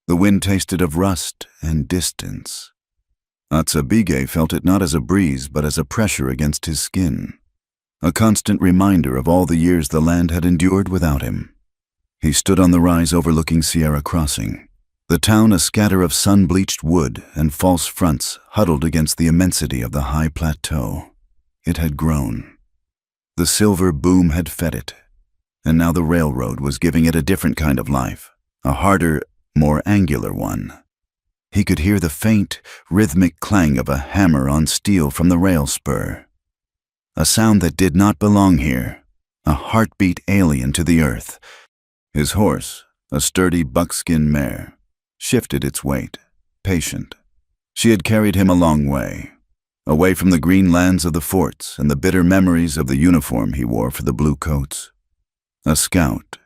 The wind tasted of rust and distance. Atsabige felt it not as a breeze but as a pressure against his skin, a constant reminder of all the years the land had endured without him. He stood on the rise overlooking Sierra Crossing, the town a scatter of sun-bleached wood and false fronts huddled against the immensity of the high plateau. It had grown. The silver boom had fed it, and now the railroad was giving it a different kind of life, a harder, more angular one. He could hear the faint, rhythmic clang of a hammer on steel from the rail spur. A sound that did not belong here, a heartbeat alien to the earth. His horse, a sturdy buckskin mare, shifted its weight, patient. She had carried him a long way, away from the green lands of the forts and the bitter memories of the uniform he wore for the blue coats. A scout.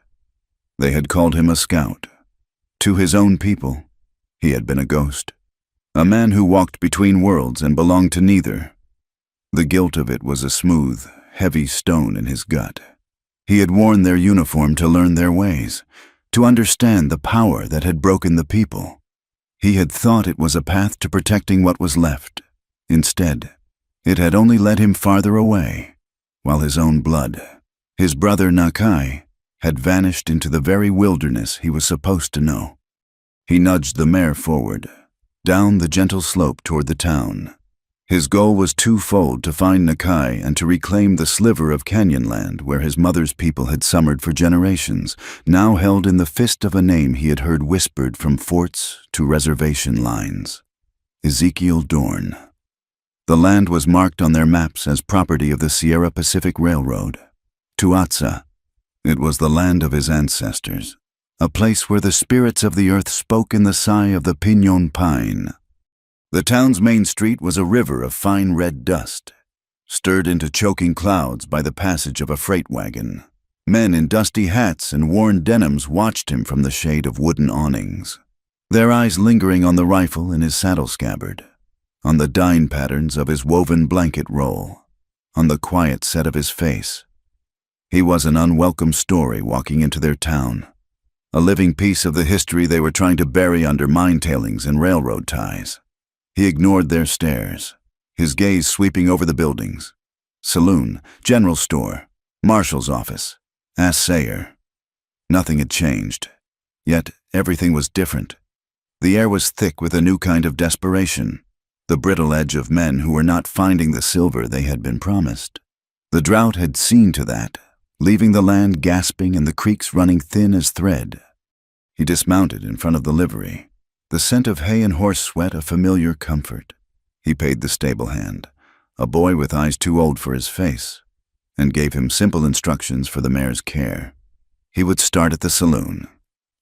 They had called him a scout. To his own people, he had been a ghost, a man who walked between worlds and belonged to neither. The guilt of it was a smooth, heavy stone in his gut. He had worn their uniform to learn their ways, to understand the power that had broken the people. He had thought it was a path to protecting what was left. Instead, it had only led him farther away, while his own blood, his brother Nakai, had vanished into the very wilderness he was supposed to know. He nudged the mare forward, down the gentle slope toward the town. His goal was twofold: to find Nakai and to reclaim the sliver of canyon land where his mother's people had summered for generations, now held in the fist of a name he had heard whispered from forts to reservation lines. Ezekiel Dorn. The land was marked on their maps as property of the Sierra Pacific Railroad. Tuatsa. It was the land of his ancestors, a place where the spirits of the earth spoke in the sigh of the pinon pine. The town's main street was a river of fine red dust, stirred into choking clouds by the passage of a freight wagon. Men in dusty hats and worn denims watched him from the shade of wooden awnings, their eyes lingering on the rifle in his saddle scabbard, on the dine patterns of his woven blanket roll, on the quiet set of his face. He was an unwelcome story walking into their town, a living piece of the history they were trying to bury under mine tailings and railroad ties. He ignored their stares, his gaze sweeping over the buildings. Saloon, general store, marshal's office, assayer. Nothing had changed, yet everything was different. The air was thick with a new kind of desperation, the brittle edge of men who were not finding the silver they had been promised. The drought had seen to that, leaving the land gasping and the creeks running thin as thread. He dismounted in front of the livery, the scent of hay and horse sweat a familiar comfort. He paid the stable hand, a boy with eyes too old for his face, and gave him simple instructions for the mare's care. He would start at the saloon.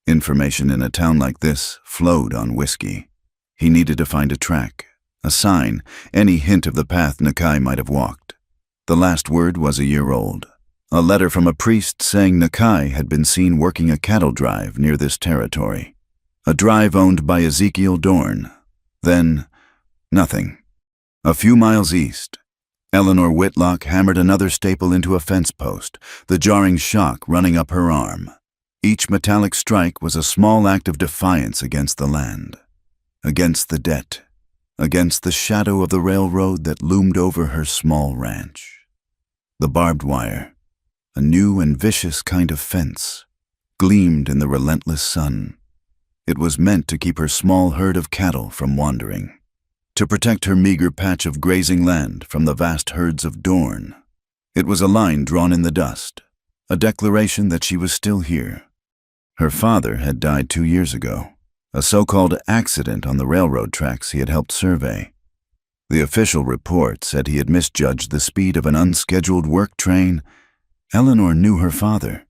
Information in a town like this flowed on whiskey. He needed to find a track, a sign, any hint of the path Nakai might have walked. The last word was a year old. A letter from a priest saying Nakai had been seen working a cattle drive near this territory. A drive owned by Ezekiel Dorn. Then, nothing. A few miles east, Eleanor Whitlock hammered another staple into a fence post, the jarring shock running up her arm. Each metallic strike was a small act of defiance against the land, against the debt, against the shadow of the railroad that loomed over her small ranch. The barbed wire, a new and vicious kind of fence, gleamed in the relentless sun. It was meant to keep her small herd of cattle from wandering, to protect her meager patch of grazing land from the vast herds of Dorn. It was a line drawn in the dust, a declaration that she was still here. Her father had died 2 years ago, a so-called accident on the railroad tracks he had helped survey. The official report said he had misjudged the speed of an unscheduled work train. Eleanor knew her father.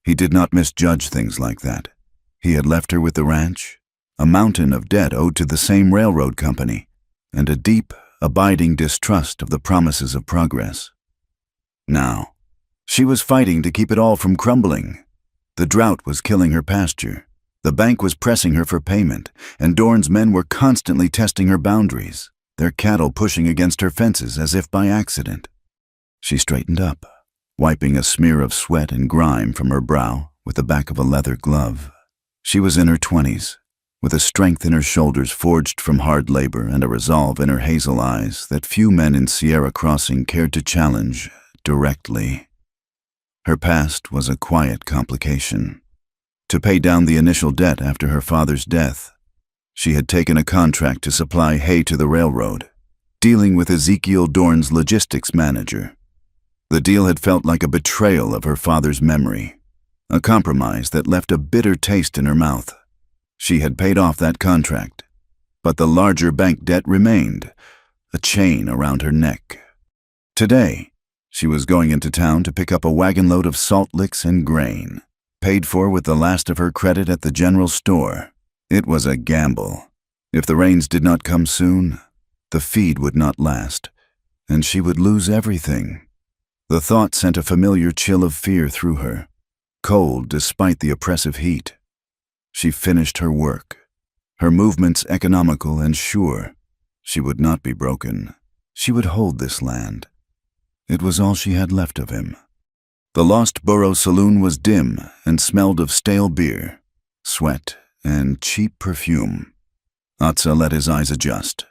He did not misjudge things like that. He had left her with the ranch, a mountain of debt owed to the same railroad company, and a deep, abiding distrust of the promises of progress. Now, she was fighting to keep it all from crumbling. The drought was killing her pasture. The bank was pressing her for payment, and Dorn's men were constantly testing her boundaries, their cattle pushing against her fences as if by accident. She straightened up, wiping a smear of sweat and grime from her brow with the back of a leather glove. She was in her 20s, with a strength in her shoulders forged from hard labor and a resolve in her hazel eyes that few men in Sierra Crossing cared to challenge directly. Her past was a quiet complication. To pay down the initial debt after her father's death, she had taken a contract to supply hay to the railroad, dealing with Ezekiel Dorn's logistics manager. The deal had felt like a betrayal of her father's memory, a compromise that left a bitter taste in her mouth. She had paid off that contract, but the larger bank debt remained, a chain around her neck. Today, she was going into town to pick up a wagon load of salt licks and grain, paid for with the last of her credit at the general store. It was a gamble. If the rains did not come soon, the feed would not last, and she would lose everything. The thought sent a familiar chill of fear through her, cold despite the oppressive heat. She finished her work, her movements economical and sure. She would not be broken. She would hold this land. It was all she had left of him. The Lost Burrow Saloon was dim and smelled of stale beer, sweat, and cheap perfume. Atsa let his eyes adjust.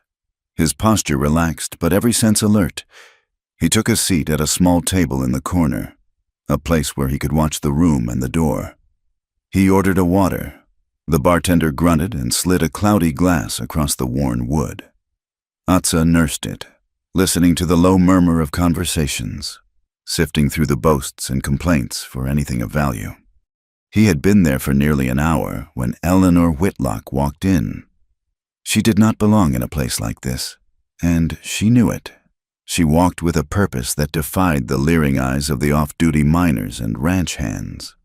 His posture relaxed, but every sense alert. He took a seat at a small table in the corner, a place where he could watch the room and the door. He ordered a water. The bartender grunted and slid a cloudy glass across the worn wood. Atsa nursed it, listening to the low murmur of conversations, sifting through the boasts and complaints for anything of value. He had been there for nearly an hour when Eleanor Whitlock walked in. She did not belong in a place like this, and she knew it. She walked with a purpose that defied the leering eyes of the off-duty miners and ranch hands.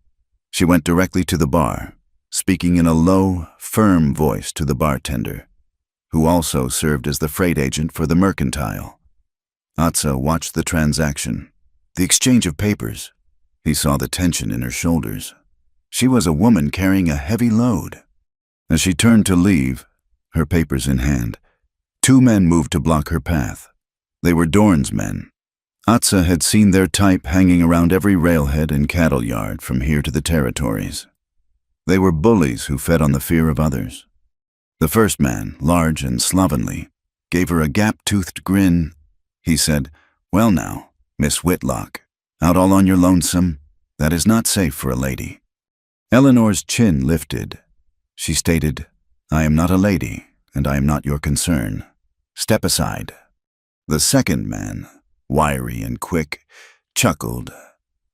She went directly to the bar, speaking in a low, firm voice to the bartender, who also served as the freight agent for the mercantile. Atsa watched the transaction, the exchange of papers. He saw the tension in her shoulders. She was a woman carrying a heavy load. As she turned to leave, her papers in hand, two men moved to block her path. They were Dorn's men. Atsa had seen their type hanging around every railhead and cattle yard from here to the territories. They were bullies who fed on the fear of others. The first man, large and slovenly, gave her a gap-toothed grin. He said, "Well now, Miss Whitlock, out all on your lonesome? That is not safe for a lady." Eleanor's chin lifted. She stated, "I am not a lady, and I am not your concern. Step aside." The second man, wiry and quick, chuckled.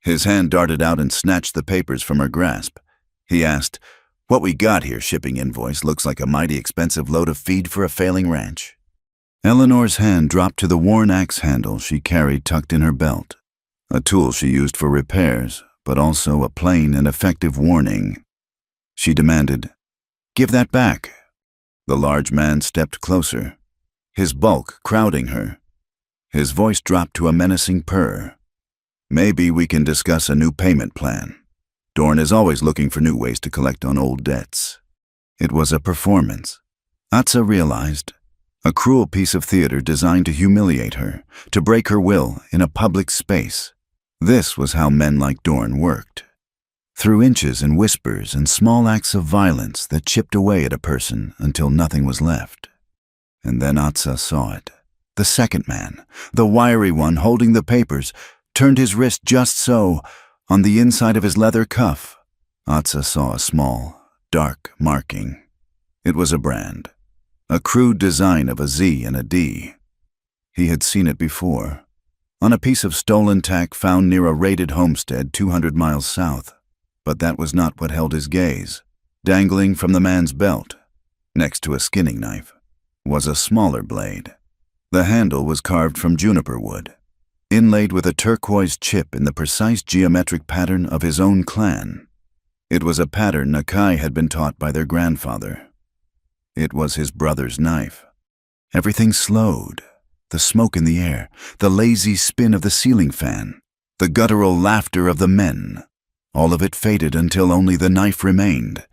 His hand darted out and snatched the papers from her grasp. He asked, "What we got here, shipping invoice, looks like a mighty expensive load of feed for a failing ranch." Eleanor's hand dropped to the worn axe handle she carried tucked in her belt, a tool she used for repairs, but also a plain and effective warning. She demanded, "Give that back." The large man stepped closer, his bulk crowding her. His voice dropped to a menacing purr. "Maybe we can discuss a new payment plan. Dorn is always looking for new ways to collect on old debts." It was a performance. Atsa realized, a cruel piece of theater designed to humiliate her, to break her will in a public space. This was how men like Dorn worked. Through inches and whispers and small acts of violence that chipped away at a person until nothing was left. And then Atsa saw it. The second man, the wiry one holding the papers, turned his wrist just so. On the inside of his leather cuff, Atsa saw a small, dark marking. It was a brand, a crude design of a Z and a D. He had seen it before, on a piece of stolen tack found near a raided homestead 200 miles south. But that was not what held his gaze. Dangling from the man's belt, next to a skinning knife, was a smaller blade. The handle was carved from juniper wood, inlaid with a turquoise chip in the precise geometric pattern of his own clan. It was a pattern Nakai had been taught by their grandfather. It was his brother's knife. Everything slowed. The smoke in the air, the lazy spin of the ceiling fan, the guttural laughter of the men. All of it faded until only the knife remained,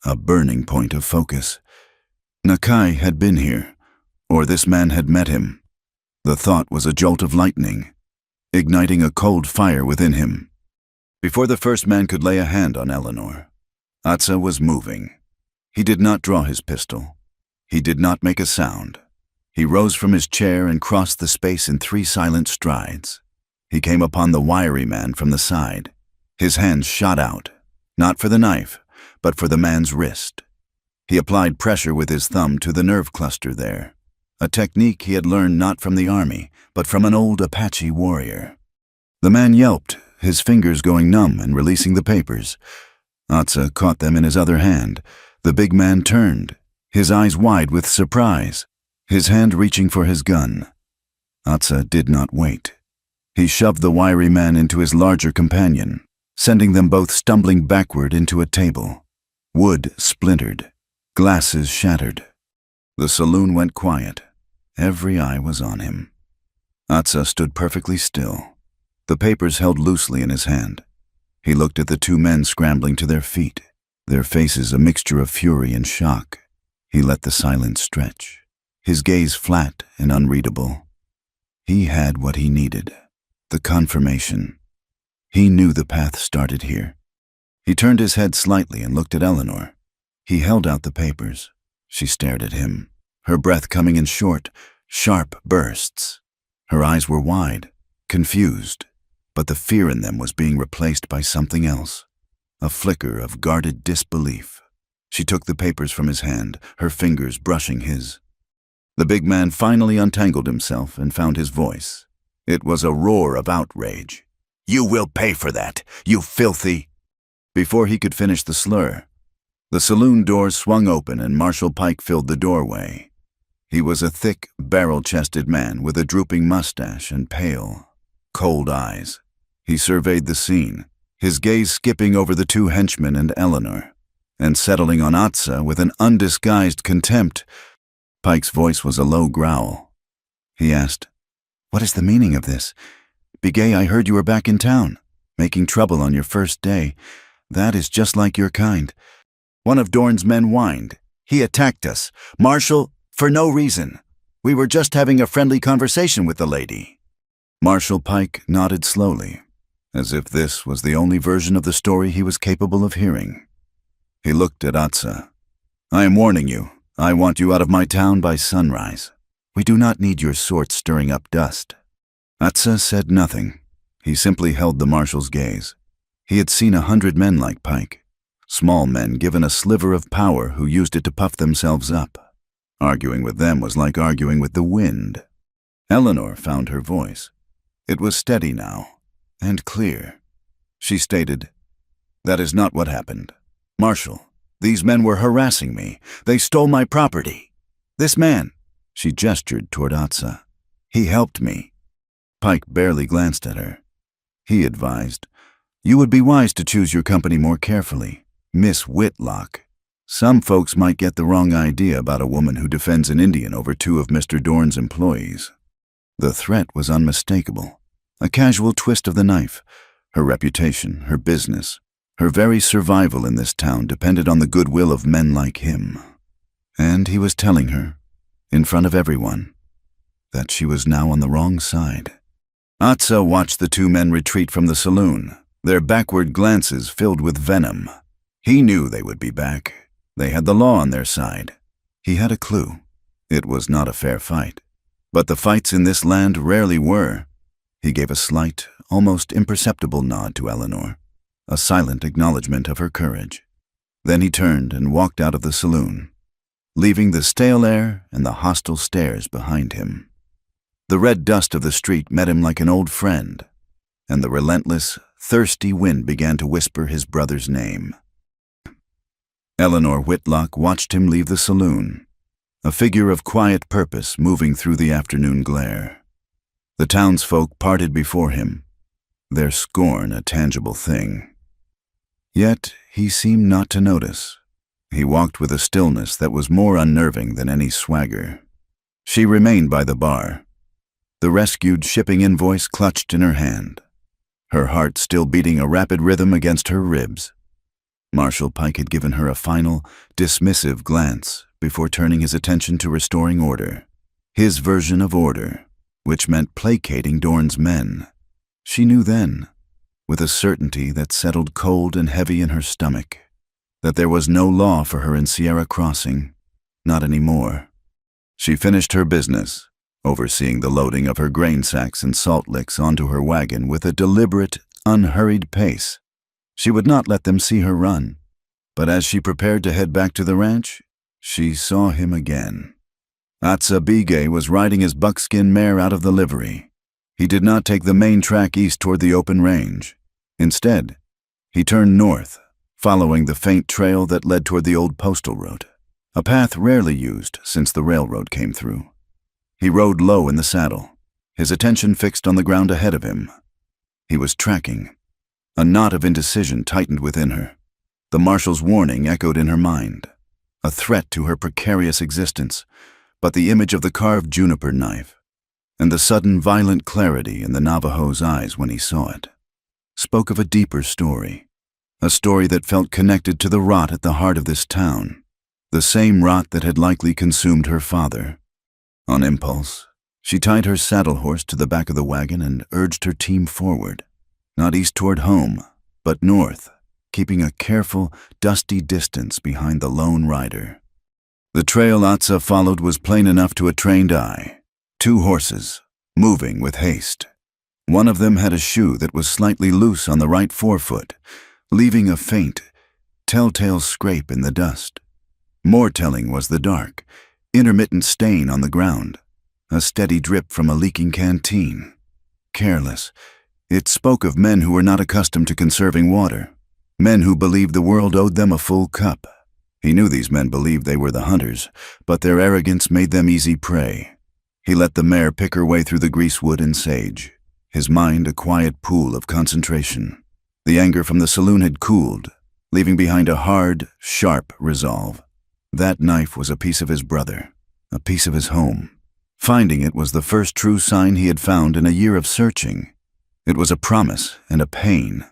a burning point of focus. Nakai had been here, or this man had met him. The thought was a jolt of lightning, igniting a cold fire within him. Before the first man could lay a hand on Eleanor, Atsa was moving. He did not draw his pistol. He did not make a sound. He rose from his chair and crossed the space in 3 silent strides. He came upon the wiry man from the side. His hands shot out, not for the knife, but for the man's wrist. He applied pressure with his thumb to the nerve cluster there, a technique he had learned not from the army, but from an old Apache warrior. The man yelped, his fingers going numb and releasing the papers. Atsa caught them in his other hand. The big man turned, his eyes wide with surprise, his hand reaching for his gun. Atsa did not wait. He shoved the wiry man into his larger companion, sending them both stumbling backward into a table. Wood splintered, glasses shattered. The saloon went quiet. Every eye was on him. Atsa stood perfectly still, the papers held loosely in his hand. He looked at the 2 men scrambling to their feet, their faces a mixture of fury and shock. He let the silence stretch, his gaze flat and unreadable. He had what he needed, the confirmation. He knew the path started here. He turned his head slightly and looked at Eleanor. He held out the papers. She stared at him, her breath coming in short, sharp bursts. Her eyes were wide, confused, but the fear in them was being replaced by something else, a flicker of guarded disbelief. She took the papers from his hand, her fingers brushing his. The big man finally untangled himself and found his voice. It was a roar of outrage. "You will pay for that, you filthy—" Before he could finish the slur, the saloon doors swung open and Marshal Pike filled the doorway. He was a thick, barrel-chested man with a drooping mustache and pale, cold eyes. He surveyed the scene, his gaze skipping over the 2 henchmen and Eleanor, and settling on Atsa with an undisguised contempt. Pike's voice was a low growl. He asked, "What is the meaning of this? Bigay, I heard you were back in town, making trouble on your first day. That is just like your kind." One of Dorn's men whined. "He attacked us. Marshal, for no reason. We were just having a friendly conversation with the lady." Marshal Pike nodded slowly, as if this was the only version of the story he was capable of hearing. He looked at Atsa. "I am warning you. I want you out of my town by sunrise. We do not need your sort stirring up dust." Atsa said nothing. He simply held the marshal's gaze. He had seen 100 men like Pike, small men given a sliver of power who used it to puff themselves up. Arguing with them was like arguing with the wind. Eleanor found her voice. It was steady now, and clear. She stated, "That is not what happened. Marshal, these men were harassing me. They stole my property. This man," she gestured toward Atsa, "he helped me." Pike barely glanced at her. He advised, "You would be wise to choose your company more carefully, Miss Whitlock. Some folks might get the wrong idea about a woman who defends an Indian over 2 of Mr. Dorn's employees." The threat was unmistakable, a casual twist of the knife. Her reputation, her business, her very survival in this town depended on the goodwill of men like him. And he was telling her, in front of everyone, that she was now on the wrong side. Atsa watched the 2 men retreat from the saloon, their backward glances filled with venom. He knew they would be back. They had the law on their side. He had a clue. It was not a fair fight. But the fights in this land rarely were. He gave a slight, almost imperceptible nod to Eleanor, a silent acknowledgement of her courage. Then he turned and walked out of the saloon, leaving the stale air and the hostile stares behind him. The red dust of the street met him like an old friend, and the relentless, thirsty wind began to whisper his brother's name. Eleanor Whitlock watched him leave the saloon, a figure of quiet purpose moving through the afternoon glare. The townsfolk parted before him, their scorn a tangible thing. Yet he seemed not to notice. He walked with a stillness that was more unnerving than any swagger. She remained by the bar, the rescued shipping invoice clutched in her hand, her heart still beating a rapid rhythm against her ribs. Marshal Pike had given her a final, dismissive glance before turning his attention to restoring order. His version of order, which meant placating Dorn's men. She knew then, with a certainty that settled cold and heavy in her stomach. that there was no law for her in Sierra Crossing. Not anymore. She finished her business, overseeing the loading of her grain sacks and salt licks onto her wagon with a deliberate, unhurried pace. She would not let them see her run. But as she prepared to head back to the ranch, she saw him again. Atsabige was riding his buckskin mare out of the livery. He did not take the main track east toward the open range. Instead, he turned north, following the faint trail that led toward the old postal route, a path rarely used since the railroad came through. He rode low in the saddle, his attention fixed on the ground ahead of him. He was tracking. A knot of indecision tightened within her. The marshal's warning echoed in her mind, a threat to her precarious existence, but the image of the carved juniper knife, and the sudden violent clarity in the Navajo's eyes when he saw it, spoke of a deeper story, a story that felt connected to the rot at the heart of this town, the same rot that had likely consumed her father. On impulse, she tied her saddle horse to the back of the wagon and urged her team forward, not east toward home, but north, keeping a careful, dusty distance behind the lone rider. The trail Atsa followed was plain enough to a trained eye. 2 horses, moving with haste. One of them had a shoe that was slightly loose on the right forefoot, leaving a faint, telltale scrape in the dust. More telling was the dark, intermittent stain on the ground, a steady drip from a leaking canteen. Careless, it spoke of men who were not accustomed to conserving water, men who believed the world owed them a full cup. He knew these men believed they were the hunters, but their arrogance made them easy prey. He let the mare pick her way through the greasewood and sage, his mind a quiet pool of concentration. The anger from the saloon had cooled, leaving behind a hard, sharp resolve. That knife was a piece of his brother, a piece of his home. Finding it was the first true sign he had found in a year of searching. It was a promise and a pain,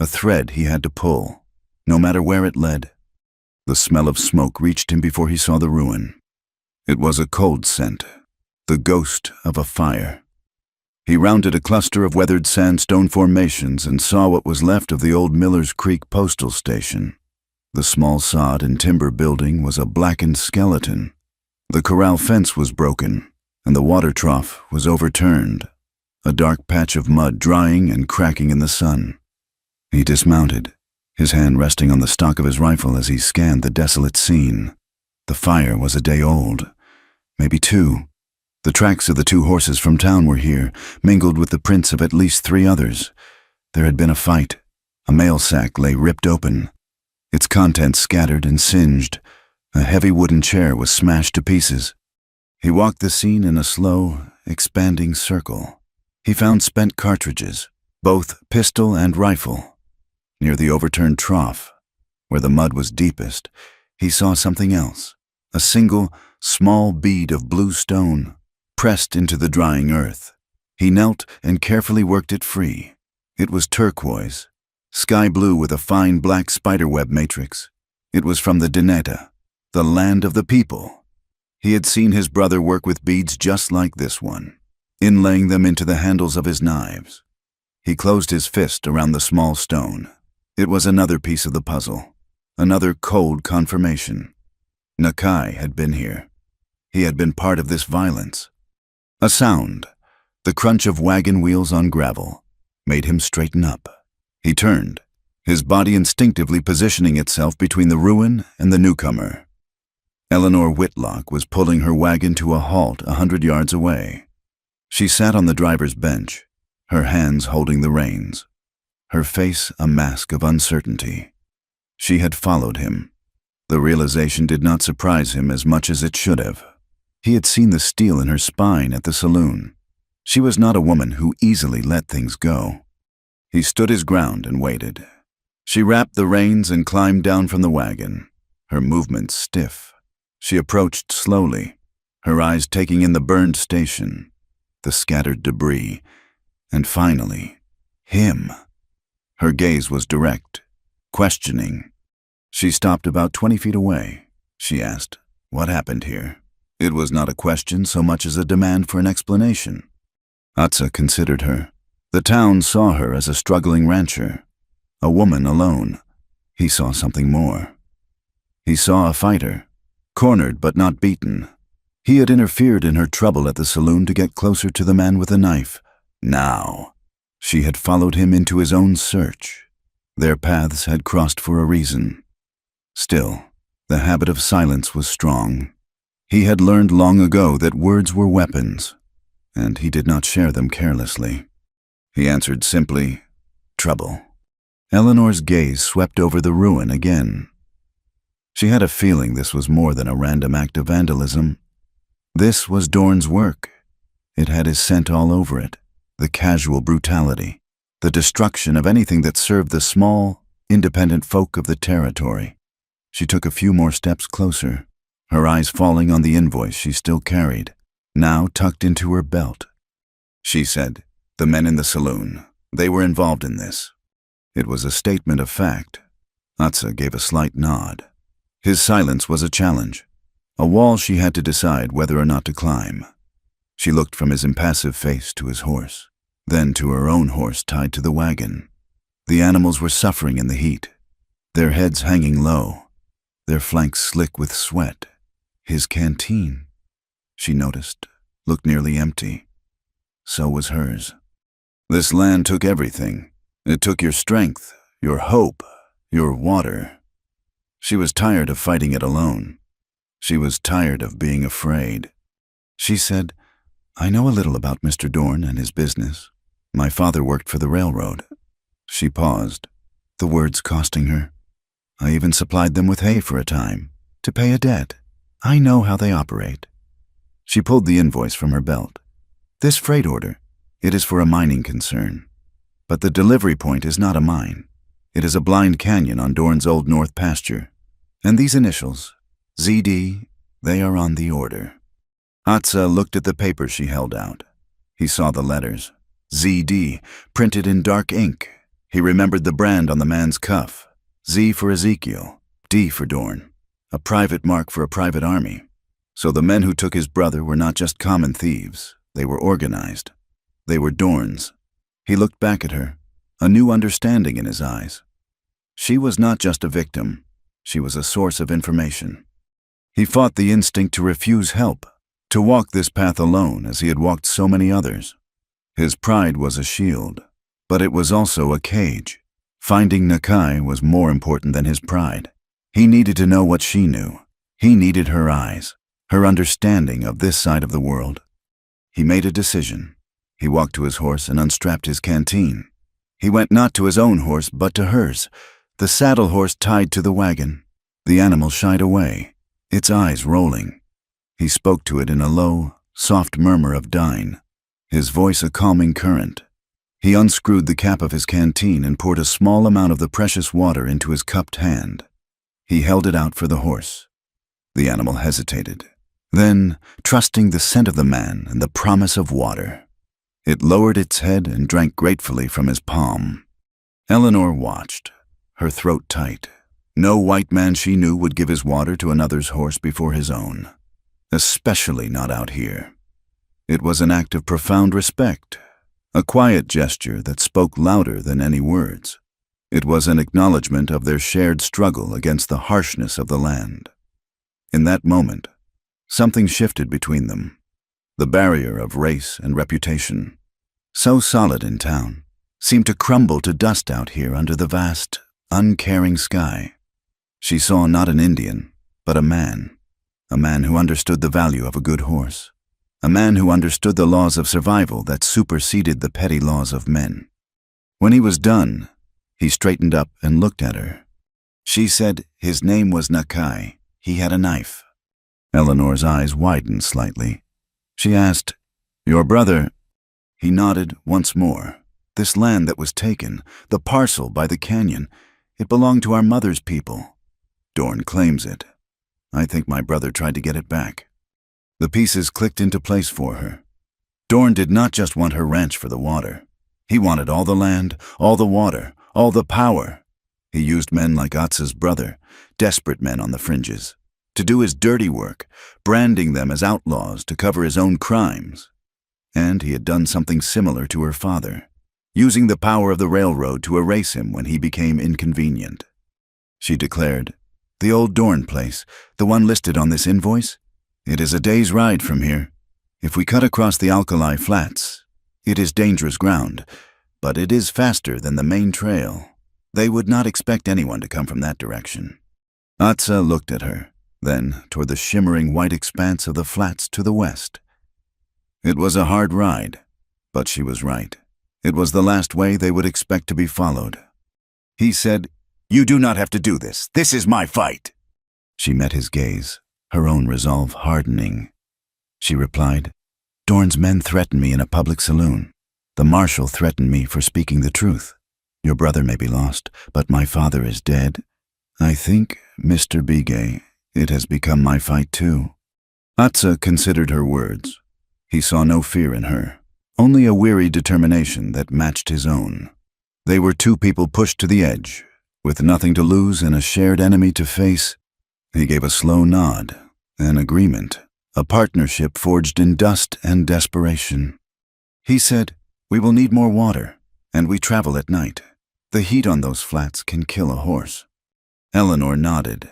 a thread he had to pull, no matter where it led. The smell of smoke reached him before he saw the ruin. It was a cold scent, the ghost of a fire. He rounded a cluster of weathered sandstone formations and saw what was left of the old Miller's Creek postal station. The small sod and timber building was a blackened skeleton. The corral fence was broken, and the water trough was overturned, a dark patch of mud drying and cracking in the sun. He dismounted, his hand resting on the stock of his rifle as he scanned the desolate scene. The fire was a day old, maybe 2. The tracks of the 2 horses from town were here, mingled with the prints of at least 3 others. There had been a fight. A mail sack lay ripped open, its contents scattered and singed. A heavy wooden chair was smashed to pieces. He walked the scene in a slow, expanding circle. He found spent cartridges, both pistol and rifle. Near the overturned trough, where the mud was deepest, he saw something else, a single, small bead of blue stone, pressed into the drying earth. He knelt and carefully worked it free. It was turquoise, sky blue with a fine black spiderweb matrix. It was from the Dineta, the land of the people. He had seen his brother work with beads just like this one, inlaying them into the handles of his knives. He closed his fist around the small stone. It was another piece of the puzzle, another cold confirmation. Nakai had been here. He had been part of this violence. A sound, the crunch of wagon wheels on gravel, made him straighten up. He turned, his body instinctively positioning itself between the ruin and the newcomer. Eleanor Whitlock was pulling her wagon to a halt 100 yards away. She sat on the driver's bench, her hands holding the reins, her face a mask of uncertainty. She had followed him. The realization did not surprise him as much as it should have. He had seen the steel in her spine at the saloon. She was not a woman who easily let things go. He stood his ground and waited. She wrapped the reins and climbed down from the wagon, her movements stiff. She approached slowly, her eyes taking in the burned station, the scattered debris, and finally, him. Her gaze was direct, questioning. She stopped about 20 feet away. She asked, "What happened here?" It was not a question so much as a demand for an explanation. Atsa considered her. The town saw her as a struggling rancher, a woman alone. He saw something more, He saw a fighter, cornered but not beaten. He had interfered in her trouble at the saloon to get closer to the man with the knife. Now, she had followed him into his own search. Their paths had crossed for a reason. Still, the habit of silence was strong. He had learned long ago that words were weapons, and he did not share them carelessly. He answered simply, "Trouble." Eleanor's gaze swept over the ruin again. She had a feeling this was more than a random act of vandalism. This was Dorn's work. It had his scent all over it, the casual brutality, the destruction of anything that served the small, independent folk of the territory. She took a few more steps closer, her eyes falling on the invoice she still carried, now tucked into her belt. She said, "The men in the saloon, they were involved in this." It was a statement of fact. Atsa gave a slight nod. His silence was a challenge, a wall she had to decide whether or not to climb. She looked from his impassive face to his horse, then to her own horse tied to the wagon. The animals were suffering in the heat, their heads hanging low, their flanks slick with sweat. His canteen, she noticed, looked nearly empty. So was hers. This land took everything. It took your strength, your hope, your water. She was tired of fighting it alone. She was tired of being afraid. She said, "I know a little about Mr. Dorn and his business. My father worked for the railroad." She paused, the words costing her. "I even supplied them with hay for a time, to pay a debt. I know how they operate." She pulled the invoice from her belt. "This freight order, it is for a mining concern. But the delivery point is not a mine. It is a blind canyon on Dorn's old north pasture. And these initials, ZD, they are on the order." Atsa looked at the paper she held out. He saw the letters, ZD, printed in dark ink. He remembered the brand on the man's cuff, Z for Ezekiel, D for Dorn, a private mark for a private army. So the men who took his brother were not just common thieves. They were organized. They were Dorn's. He looked back at her, a new understanding in his eyes. She was not just a victim. She was a source of information. He fought the instinct to refuse help, to walk this path alone as he had walked so many others. His pride was a shield, but it was also a cage. Finding Nakai was more important than his pride. He needed to know what she knew. He needed her eyes, her understanding of this side of the world. He made a decision. He walked to his horse and unstrapped his canteen. He went not to his own horse, but to hers, the saddle horse tied to the wagon. The animal shied away, its eyes rolling. He spoke to it in a low, soft murmur of dyne, his voice a calming current. He unscrewed the cap of his canteen and poured a small amount of the precious water into his cupped hand. He held it out for the horse. The animal hesitated. Then, trusting the scent of the man and the promise of water, it lowered its head and drank gratefully from his palm. Eleanor watched, her throat tight. No white man she knew would give his water to another's horse before his own, especially not out here. It was an act of profound respect, a quiet gesture that spoke louder than any words. It was an acknowledgement of their shared struggle against the harshness of the land. In that moment, something shifted between them. The barrier of race and reputation, so solid in town, seemed to crumble to dust out here under the vast, uncaring sky. She saw not an Indian, but a man who understood the value of a good horse, a man who understood the laws of survival that superseded the petty laws of men. When he was done, he straightened up and looked at her. She said his name was Nakai. He had a knife. Eleanor's eyes widened slightly. She asked, "Your brother?" He nodded once more. "This land that was taken, the parcel by the canyon, it belonged to our mother's people. Dorn claims it. I think my brother tried to get it back." The pieces clicked into place for her. Dorn did not just want her ranch for the water. He wanted all the land, all the water, all the power. He used men like Atsa's brother, desperate men on the fringes, to do his dirty work, branding them as outlaws to cover his own crimes. And he had done something similar to her father, using the power of the railroad to erase him when he became inconvenient. She declared, The old Dorn place, the one listed on this invoice? It is a day's ride from here. If we cut across the Alkali Flats, it is dangerous ground, but it is faster than the main trail. They would not expect anyone to come from that direction. Atsa looked at her, then toward the shimmering white expanse of the flats to the west. It was a hard ride, but she was right. It was the last way they would expect to be followed. He said, "You do not have to do this. This is my fight." She met his gaze, her own resolve hardening. She replied, "Dorn's men threatened me in a public saloon. The marshal threatened me for speaking the truth. Your brother may be lost, but my father is dead. I think, Mr. Bigay, it has become my fight too." Atsa considered her words. He saw no fear in her, only a weary determination that matched his own. They were two people pushed to the edge, with nothing to lose and a shared enemy to face. He gave a slow nod, an agreement, a partnership forged in dust and desperation. He said, "We will need more water, and we travel at night. The heat on those flats can kill a horse." Eleanor nodded.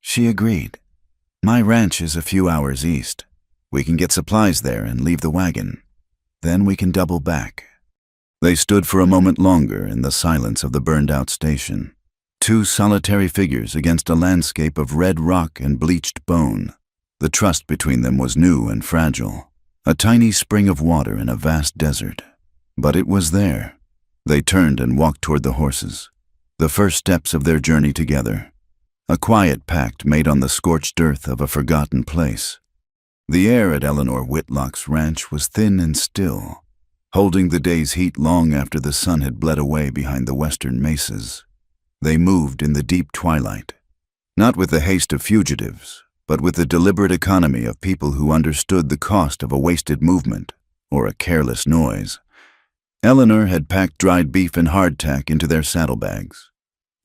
She agreed. "My ranch is a few hours east. We can get supplies there and leave the wagon. Then we can double back." They stood for a moment longer in the silence of the burned-out station. Two solitary figures against a landscape of red rock and bleached bone. The trust between them was new and fragile, a tiny spring of water in a vast desert. But it was there. They turned and walked toward the horses, the first steps of their journey together, a quiet pact made on the scorched earth of a forgotten place. The air at Eleanor Whitlock's ranch was thin and still, holding the day's heat long after the sun had bled away behind the western mesas. They moved in the deep twilight, not with the haste of fugitives, but with the deliberate economy of people who understood the cost of a wasted movement or a careless noise. Eleanor had packed dried beef and hardtack into their saddlebags,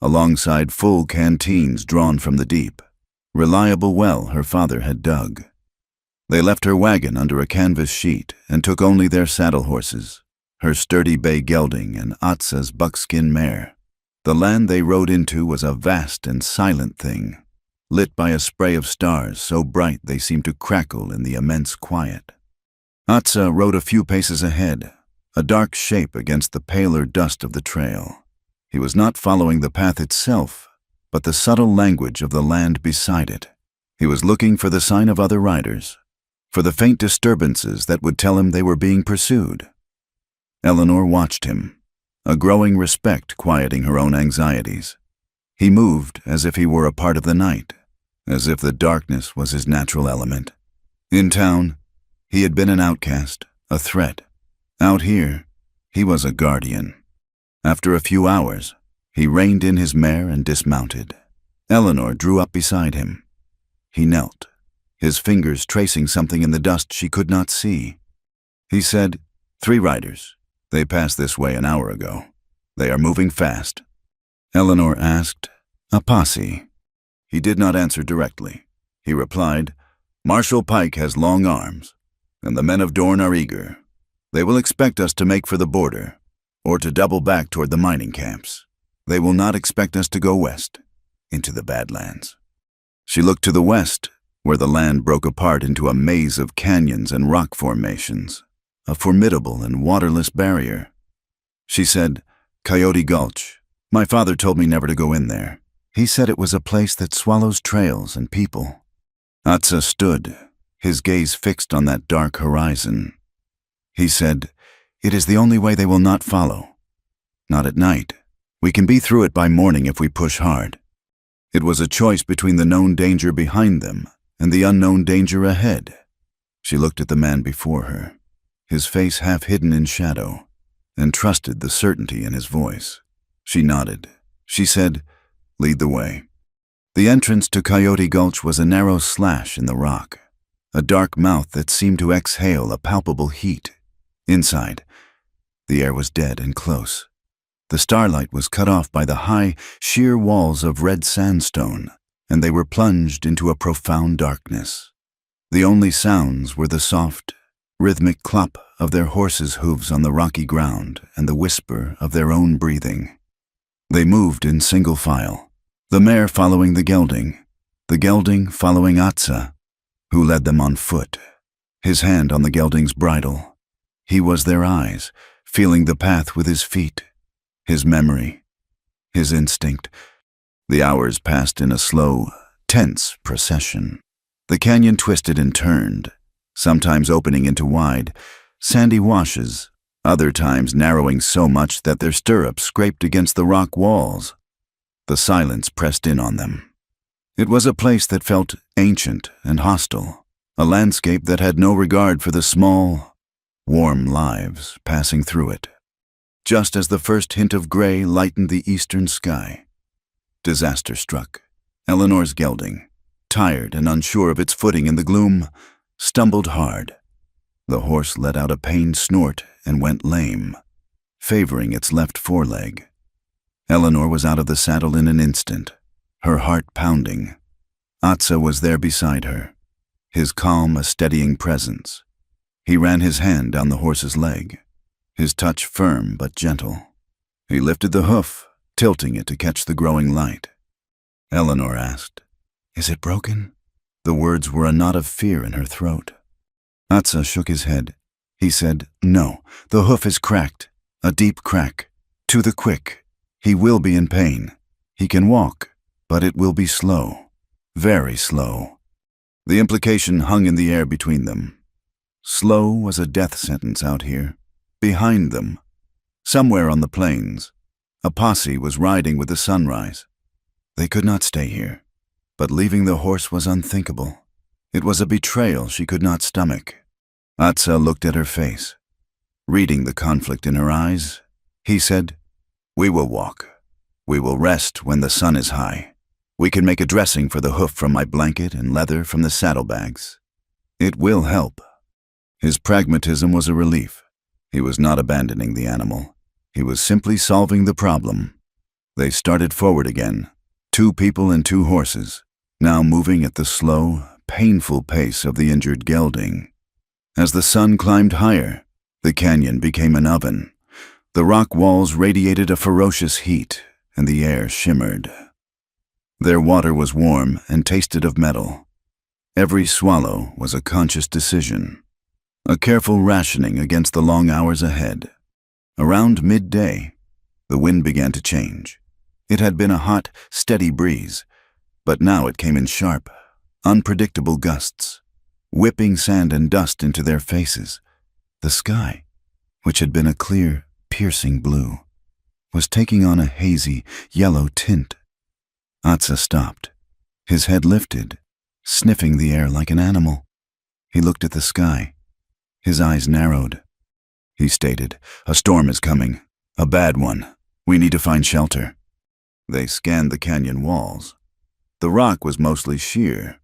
alongside full canteens drawn from the deep, reliable well her father had dug. They left her wagon under a canvas sheet and took only their saddle horses, her sturdy bay gelding and Atsa's buckskin mare. The land they rode into was a vast and silent thing, lit by a spray of stars so bright they seemed to crackle in the immense quiet. Atsa rode a few paces ahead, a dark shape against the paler dust of the trail. He was not following the path itself, but the subtle language of the land beside it. He was looking for the sign of other riders, for the faint disturbances that would tell him they were being pursued. Eleanor watched him, a growing respect quieting her own anxieties. He moved as if he were a part of the night, as if the darkness was his natural element. In town, he had been an outcast, a threat. Out here, he was a guardian. After a few hours, he reined in his mare and dismounted. Eleanor drew up beside him. He knelt, his fingers tracing something in the dust she could not see. He said, "3 riders. They passed this way an hour ago. They are moving fast." Eleanor asked, "A posse?" He did not answer directly. He replied, "Marshal Pike has long arms, and the men of Dorn are eager. They will expect us to make for the border, or to double back toward the mining camps. They will not expect us to go west, into the Badlands." She looked to the west, where the land broke apart into a maze of canyons and rock formations, a formidable and waterless barrier. She said, "Coyote Gulch. My father told me never to go in there. He said it was a place that swallows trails and people." Atsa stood, his gaze fixed on that dark horizon. He said, "It is the only way they will not follow. Not at night. We can be through it by morning if we push hard." It was a choice between the known danger behind them and the unknown danger ahead. She looked at the man before her, his face half hidden in shadow, and trusted the certainty in his voice. She nodded. She said, "Lead the way." The entrance to Coyote Gulch was a narrow slash in the rock, a dark mouth that seemed to exhale a palpable heat. Inside, the air was dead and close. The starlight was cut off by the high, sheer walls of red sandstone, and they were plunged into a profound darkness. The only sounds were the soft, rhythmic clop of their horses' hooves on the rocky ground and the whisper of their own breathing. They moved in single file, the mare following the gelding following Atsa, who led them on foot, his hand on the gelding's bridle. He was their eyes, feeling the path with his feet, his memory, his instinct. The hours passed in a slow, tense procession. The canyon twisted and turned, sometimes opening into wide, sandy washes, other times narrowing so much that their stirrups scraped against the rock walls. The silence pressed in on them. It was a place that felt ancient and hostile, a landscape that had no regard for the small, warm lives passing through it. Just as the first hint of gray lightened the eastern sky, disaster struck. Eleanor's gelding, tired and unsure of its footing in the gloom, stumbled hard. The horse let out a pained snort and went lame, favoring its left foreleg. Eleanor was out of the saddle in an instant, her heart pounding. Atsa was there beside her, his calm a steadying presence. He ran his hand down the horse's leg, his touch firm but gentle. He lifted the hoof, tilting it to catch the growing light. Eleanor asked, "Is it broken?" The words were a knot of fear in her throat. Atsa shook his head. He said, "No, the hoof is cracked, a deep crack. To the quick. He will be in pain. He can walk, but it will be slow, very slow." The implication hung in the air between them. Slow was a death sentence out here. Behind them, somewhere on the plains, a posse was riding with the sunrise. They could not stay here, but leaving the horse was unthinkable. It was a betrayal she could not stomach. Atsa looked at her face. Reading the conflict in her eyes, he said, "We will walk. We will rest when the sun is high. We can make a dressing for the hoof from my blanket and leather from the saddlebags. It will help." His pragmatism was a relief. He was not abandoning the animal. He was simply solving the problem. They started forward again, 2 people and 2 horses, now moving at the slow, painful pace of the injured gelding. As the sun climbed higher, the canyon became an oven. The rock walls radiated a ferocious heat, and the air shimmered. Their water was warm and tasted of metal. Every swallow was a conscious decision, a careful rationing against the long hours ahead. Around midday, the wind began to change. It had been a hot, steady breeze, but now it came in sharp, unpredictable gusts, whipping sand and dust into their faces. The sky, which had been a clear, piercing blue, was taking on a hazy, yellow tint. Atsa stopped, his head lifted, sniffing the air like an animal. He looked at the sky. His eyes narrowed. He stated, "A storm is coming, a bad one. We need to find shelter." They scanned the canyon walls. The rock was mostly sheer,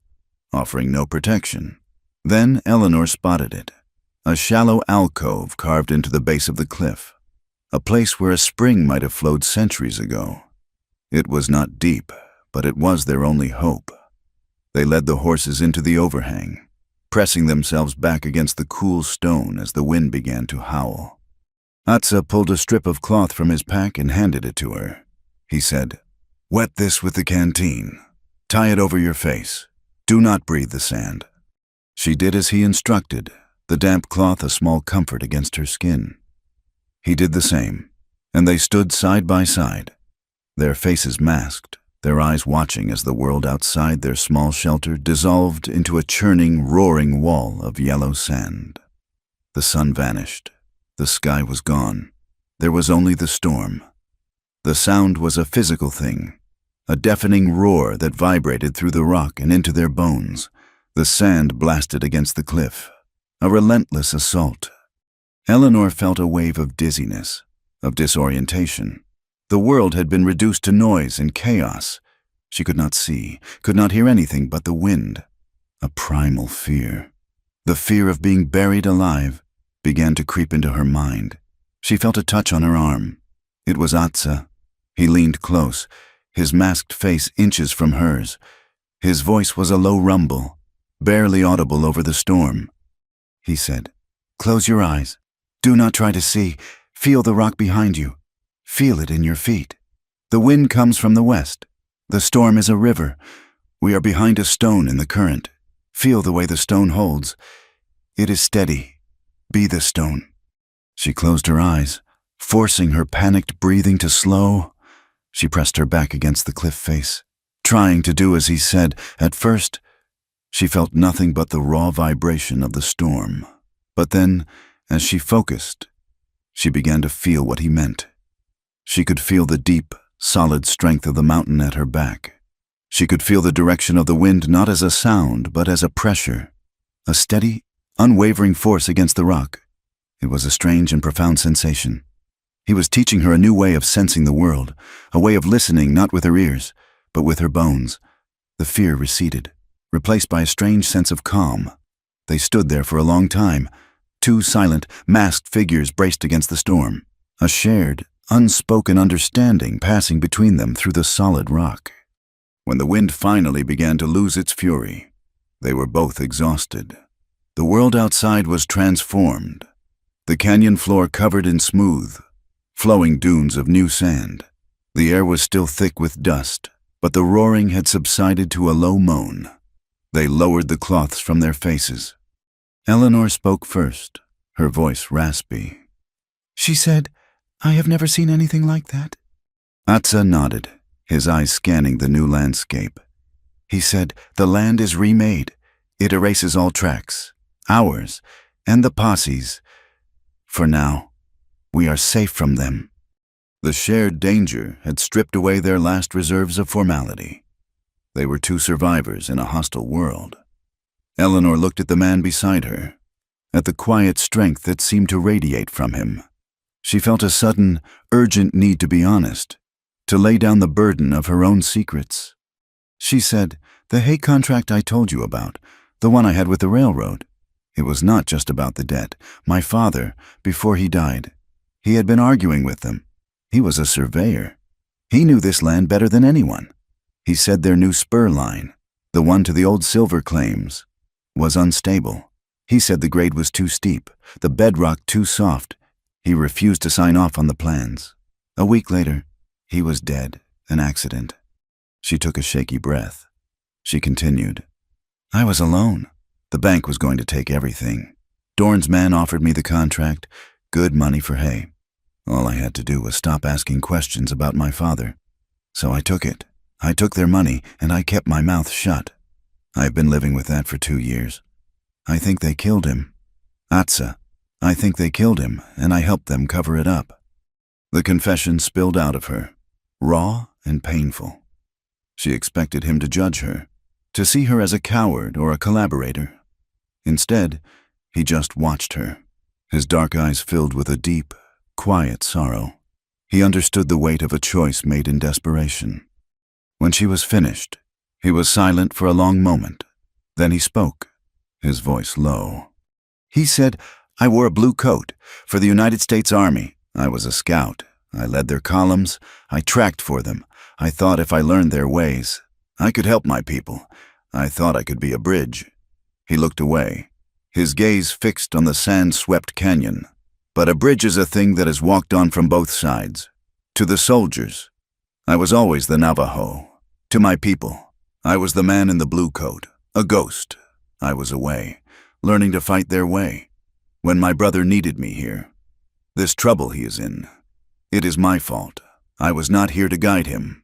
offering no protection. Then Eleanor spotted it, a shallow alcove carved into the base of the cliff, a place where a spring might have flowed centuries ago. It was not deep, but it was their only hope. They led the horses into the overhang, pressing themselves back against the cool stone as the wind began to howl. Atsa pulled a strip of cloth from his pack and handed it to her. He said, "Wet this with the canteen. Tie it over your face. Do not breathe the sand." She did as he instructed, the damp cloth a small comfort against her skin. He did the same, and they stood side by side, their faces masked, their eyes watching as the world outside their small shelter dissolved into a churning, roaring wall of yellow sand. The sun vanished. The sky was gone. There was only the storm. The sound was a physical thing, a deafening roar that vibrated through the rock and into their bones. The sand blasted against the cliff, a relentless assault. Eleanor felt a wave of dizziness, of disorientation. The world had been reduced to noise and chaos. She could not see, could not hear anything but the wind. A primal fear, the fear of being buried alive, began to creep into her mind. She felt a touch on her arm. It was Atsa. He leaned close, his masked face inches from hers. His voice was a low rumble, barely audible over the storm. He said, "Close your eyes. Do not try to see. Feel the rock behind you. Feel it in your feet. The wind comes from the west, The storm is a river. We are behind a stone in the current. Feel the way the stone holds. It is steady. Be the stone." She closed her eyes, forcing her panicked breathing to slow. She pressed her back against the cliff face, trying to do as he said. At first, she felt nothing but the raw vibration of the storm. But then, as she focused, she began to feel what he meant. She could feel the deep, solid strength of the mountain at her back. She could feel the direction of the wind not as a sound, but as a pressure, a steady, unwavering force against the rock. It was a strange and profound sensation. He was teaching her a new way of sensing the world, a way of listening not with her ears, but with her bones. The fear receded, replaced by a strange sense of calm. They stood there for a long time, two silent, masked figures braced against the storm, a shared, unspoken understanding passing between them through the solid rock. When the wind finally began to lose its fury, they were both exhausted. The world outside was transformed, the canyon floor covered in smooth, flowing dunes of new sand. The air was still thick with dust, but the roaring had subsided to a low moan. They lowered the cloths from their faces. Eleanor spoke first, her voice raspy. "She said, 'I have never seen anything like that.'" Atsa nodded, his eyes scanning the new landscape. He said, "The land is remade. It erases all tracks, ours, and the posse's. For now, we are safe from them." The shared danger had stripped away their last reserves of formality. They were two survivors in a hostile world. Eleanor looked at the man beside her, at the quiet strength that seemed to radiate from him. She felt a sudden, urgent need to be honest, to lay down the burden of her own secrets. She said, "The hay contract I told you about, the one I had with the railroad, it was not just about the debt. My father, before he died, he had been arguing with them. He was a surveyor. He knew this land better than anyone. He said their new spur line, the one to the old silver claims, was unstable. He said the grade was too steep, the bedrock too soft. He refused to sign off on the plans. A week later, he was dead, an accident." She took a shaky breath. She continued, "I was alone. The bank was going to take everything. Dorn's man offered me the contract, good money for hay. All I had to do was stop asking questions about my father. So I took it. I took their money, and I kept my mouth shut. I've been living with that for 2 years. I think they killed him. Atsa, I think they killed him, and I helped them cover it up." The confession spilled out of her, raw and painful. She expected him to judge her, to see her as a coward or a collaborator. Instead, he just watched her, his dark eyes filled with a deep, quiet sorrow. He understood the weight of a choice made in desperation. When she was finished, he was silent for a long moment. Then he spoke, his voice low. He said, "I wore a blue coat for the United States Army. I was a scout. I led their columns. I tracked for them. I thought if I learned their ways, I could help my people. I thought I could be a bridge." He looked away, his gaze fixed on the sand-swept canyon. "But a bridge is a thing that is walked on from both sides. To the soldiers, I was always the Navajo. To my people, I was the man in the blue coat, a ghost. I was away, learning to fight their way. When my brother needed me here, this trouble he is in, it is my fault. I was not here to guide him."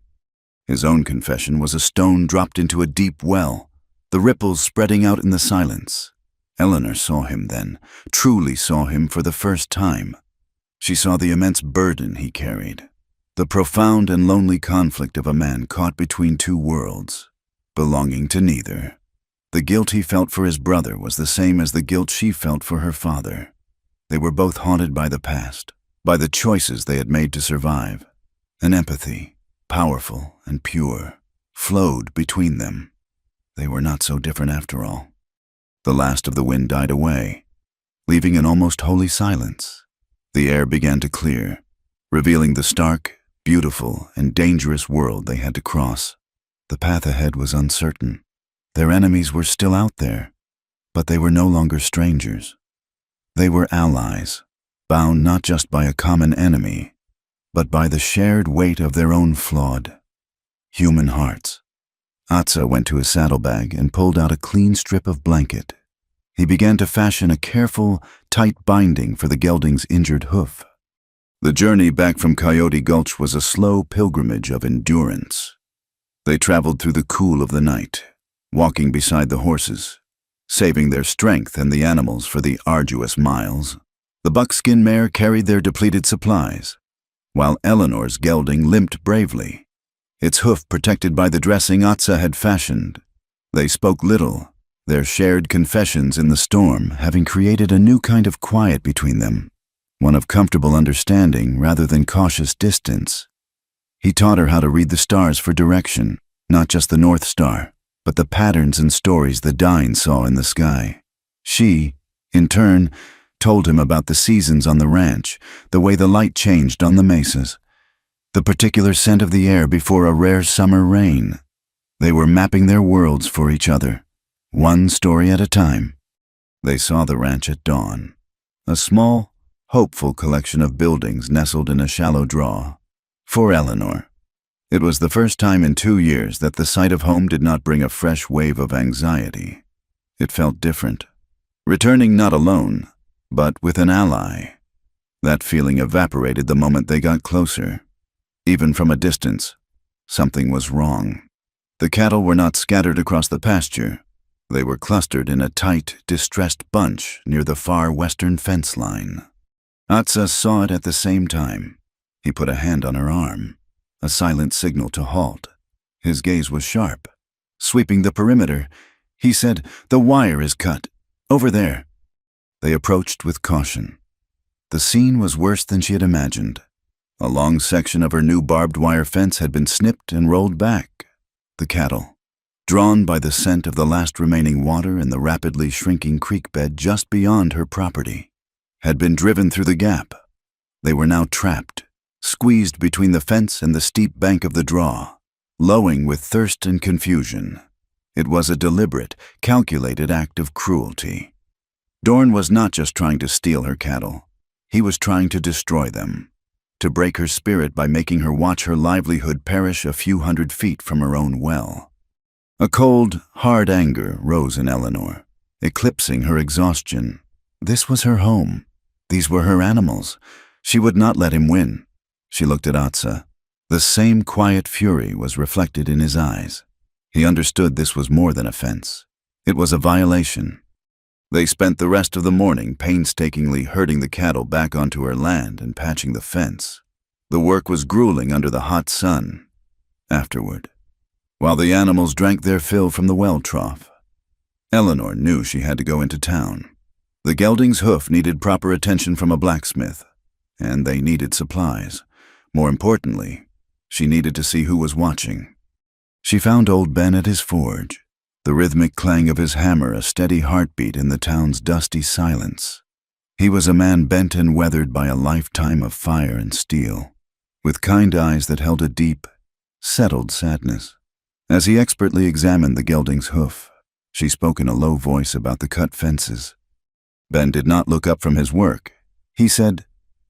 His own confession was a stone dropped into a deep well, the ripples spreading out in the silence. Eleanor saw him then, truly saw him for the first time. She saw the immense burden he carried, the profound and lonely conflict of a man caught between two worlds, belonging to neither. The guilt he felt for his brother was the same as the guilt she felt for her father. They were both haunted by the past, by the choices they had made to survive. An empathy, powerful and pure, flowed between them. They were not so different after all. The last of the wind died away, leaving an almost holy silence. The air began to clear, revealing the stark, beautiful, and dangerous world they had to cross. The path ahead was uncertain. Their enemies were still out there, but they were no longer strangers. They were allies, bound not just by a common enemy, but by the shared weight of their own flawed human hearts. Atsa went to his saddlebag and pulled out a clean strip of blanket. He began to fashion a careful, tight binding for the gelding's injured hoof. The journey back from Coyote Gulch was a slow pilgrimage of endurance. They traveled through the cool of the night, walking beside the horses, saving their strength and the animals for the arduous miles. The buckskin mare carried their depleted supplies, while Eleanor's gelding limped bravely, its hoof protected by the dressing Atsa had fashioned. They spoke little, their shared confessions in the storm having created a new kind of quiet between them, one of comfortable understanding rather than cautious distance. He taught her how to read the stars for direction, not just the North Star, but the patterns and stories the Dine saw in the sky. She, in turn, told him about the seasons on the ranch, the way the light changed on the mesas, the particular scent of the air before a rare summer rain. They were mapping their worlds for each other, one story at a time. They saw the ranch at dawn, a small, hopeful collection of buildings nestled in a shallow draw. For Eleanor, it was the first time in 2 years that the sight of home did not bring a fresh wave of anxiety. It felt different, returning not alone, but with an ally. That feeling evaporated the moment they got closer. Even from a distance, something was wrong. The cattle were not scattered across the pasture. They were clustered in a tight, distressed bunch near the far western fence line. Atsa saw it at the same time. He put a hand on her arm, a silent signal to halt. His gaze was sharp. Sweeping the perimeter, he said, "The wire is cut. Over there." They approached with caution. The scene was worse than she had imagined. A long section of her new barbed wire fence had been snipped and rolled back. The cattle, drawn by the scent of the last remaining water in the rapidly shrinking creek bed just beyond her property, had been driven through the gap. They were now trapped, squeezed between the fence and the steep bank of the draw, lowing with thirst and confusion. It was a deliberate, calculated act of cruelty. Dorn was not just trying to steal her cattle. He was trying to destroy them, to break her spirit by making her watch her livelihood perish a few hundred feet from her own well. A cold, hard anger rose in Eleanor, eclipsing her exhaustion. This was her home. These were her animals. She would not let him win. She looked at Atsa. The same quiet fury was reflected in his eyes. He understood this was more than a fence. It was a violation. They spent the rest of the morning painstakingly herding the cattle back onto her land and patching the fence. The work was grueling under the hot sun. Afterward, while the animals drank their fill from the well trough, Eleanor knew she had to go into town. The gelding's hoof needed proper attention from a blacksmith, and they needed supplies. More importantly, she needed to see who was watching. She found old Ben at his forge, the rhythmic clang of his hammer a steady heartbeat in the town's dusty silence. He was a man bent and weathered by a lifetime of fire and steel, with kind eyes that held a deep, settled sadness. As he expertly examined the gelding's hoof, she spoke in a low voice about the cut fences. Ben did not look up from his work. He said,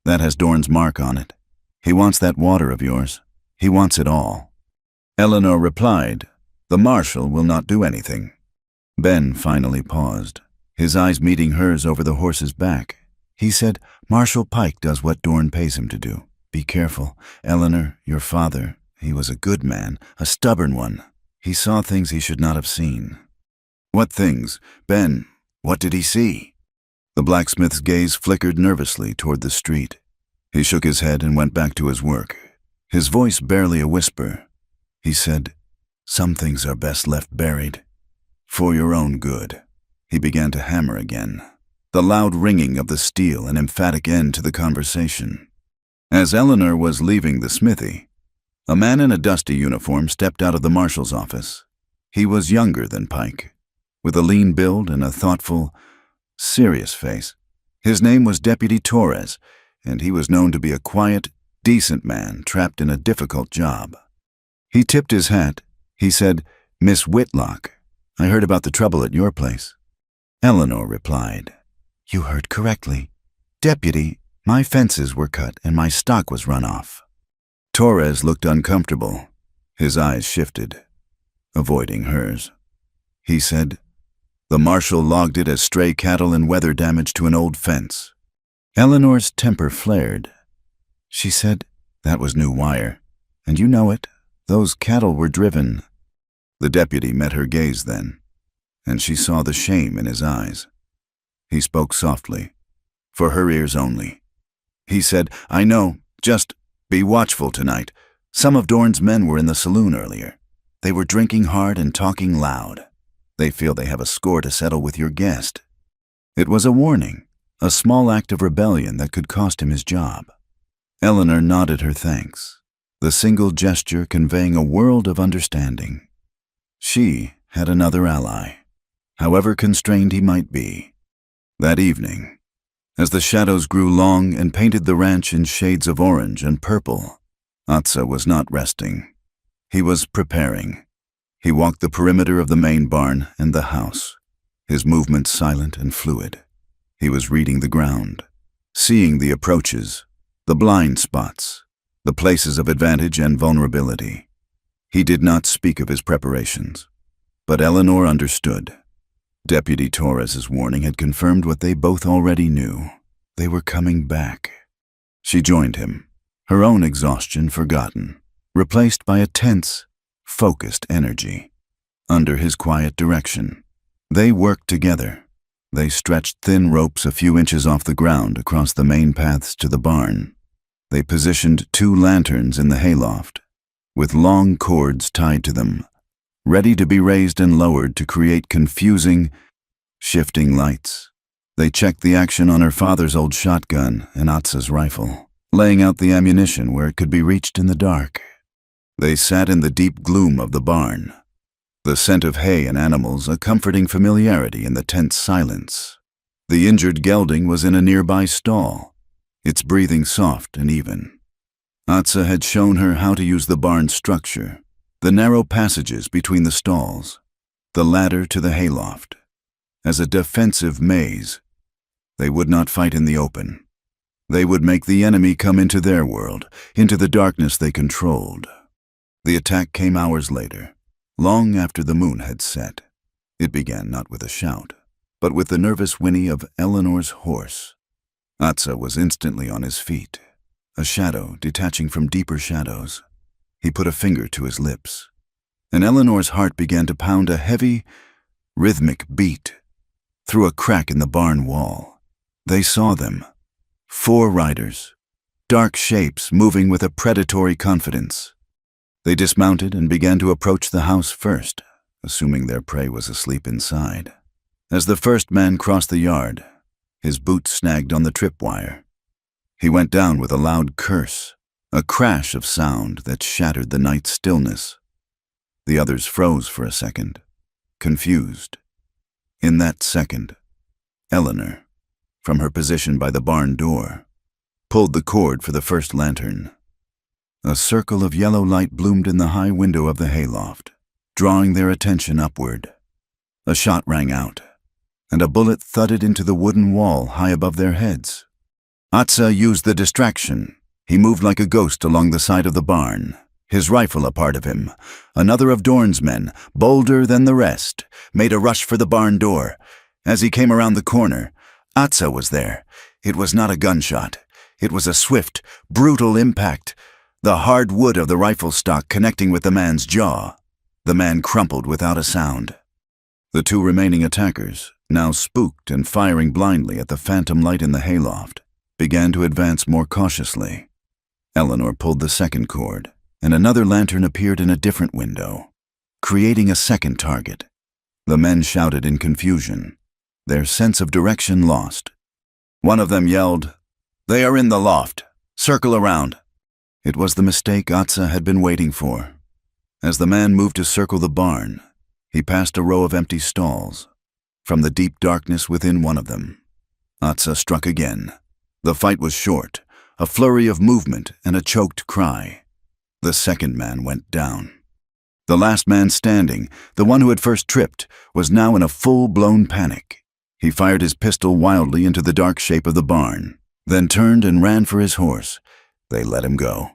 "That has Dorn's mark on it. He wants that water of yours. He wants it all." Eleanor replied, "The marshal will not do anything." Ben finally paused, his eyes meeting hers over the horse's back. He said, "Marshal Pike does what Dorn pays him to do. Be careful. Eleanor, your father, he was a good man, a stubborn one. He saw things he should not have seen." "What things? Ben, what did he see?" The blacksmith's gaze flickered nervously toward the street. He shook his head and went back to his work, his voice barely a whisper. He said, "Some things are best left buried. For your own good." He began to hammer again, the loud ringing of the steel an emphatic end to the conversation. As Eleanor was leaving the smithy, a man in a dusty uniform stepped out of the marshal's office. He was younger than Pike, with a lean build and a thoughtful, serious face. His name was Deputy Torres, and he was known to be a quiet, decent man trapped in a difficult job. He tipped his hat. He said, "Miss Whitlock, I heard about the trouble at your place." Eleanor replied, "You heard correctly. Deputy, my fences were cut and my stock was run off." Torres looked uncomfortable. His eyes shifted, avoiding hers. He said, "The marshal logged it as stray cattle and weather damage to an old fence." Eleanor's temper flared. She said, "That was new wire, and you know it. Those cattle were driven." The deputy met her gaze then, and she saw the shame in his eyes. He spoke softly, for her ears only. He said, "I know, just be watchful tonight. Some of Dorn's men were in the saloon earlier. They were drinking hard and talking loud. They feel they have a score to settle with your guest." It was a warning, a small act of rebellion that could cost him his job. Eleanor nodded her thanks, the single gesture conveying a world of understanding. She had another ally, however constrained he might be. That evening, as the shadows grew long and painted the ranch in shades of orange and purple, Atsa was not resting. He was preparing. He walked the perimeter of the main barn and the house, his movements silent and fluid. He was reading the ground, seeing the approaches, the blind spots, the places of advantage and vulnerability. He did not speak of his preparations, but Eleanor understood. Deputy Torres's warning had confirmed what they both already knew. They were coming back. She joined him, her own exhaustion forgotten, replaced by a tense, focused energy. Under his quiet direction, they worked together. They stretched thin ropes a few inches off the ground across the main paths to the barn. They positioned 2 lanterns in the hayloft, with long cords tied to them, ready to be raised and lowered to create confusing, shifting lights. They checked the action on her father's old shotgun and Atsa's rifle, laying out the ammunition where it could be reached in the dark. They sat in the deep gloom of the barn, the scent of hay and animals a comforting familiarity in the tense silence. The injured gelding was in a nearby stall, its breathing soft and even. Atsa had shown her how to use the barn structure, the narrow passages between the stalls, the ladder to the hayloft, as a defensive maze. They would not fight in the open. They would make the enemy come into their world, into the darkness they controlled. The attack came hours later, long after the moon had set. It began not with a shout, but with the nervous whinny of Eleanor's horse. Atsa was instantly on his feet, a shadow detaching from deeper shadows. He put a finger to his lips, and Eleanor's heart began to pound a heavy, rhythmic beat through a crack in the barn wall. They saw them, 4 riders, dark shapes moving with a predatory confidence. They dismounted and began to approach the house first, assuming their prey was asleep inside. As the first man crossed the yard, his boot snagged on the tripwire. He went down with a loud curse, a crash of sound that shattered the night stillness. The others froze for a second, confused. In that second, Eleanor, from her position by the barn door, pulled the cord for the first lantern. A circle of yellow light bloomed in the high window of the hayloft, drawing their attention upward. A shot rang out, and a bullet thudded into the wooden wall high above their heads. Atsa used the distraction. He moved like a ghost along the side of the barn, his rifle a part of him. Another of Dorn's men, bolder than the rest, made a rush for the barn door. As he came around the corner, Atsa was there. It was not a gunshot. It was a swift, brutal impact, the hard wood of the rifle stock connecting with the man's jaw. The man crumpled without a sound. The 2 remaining attackers, now spooked and firing blindly at the phantom light in the hayloft, began to advance more cautiously. Eleanor pulled the second cord, and another lantern appeared in a different window, creating a second target. The men shouted in confusion, their sense of direction lost. One of them yelled, "They are in the loft. Circle around." It was the mistake Atsa had been waiting for. As the man moved to circle the barn, he passed a row of empty stalls. From the deep darkness within one of them, Atsa struck again. The fight was short, a flurry of movement and a choked cry. The second man went down. The last man standing, the one who had first tripped, was now in a full-blown panic. He fired his pistol wildly into the dark shape of the barn, then turned and ran for his horse. They let him go.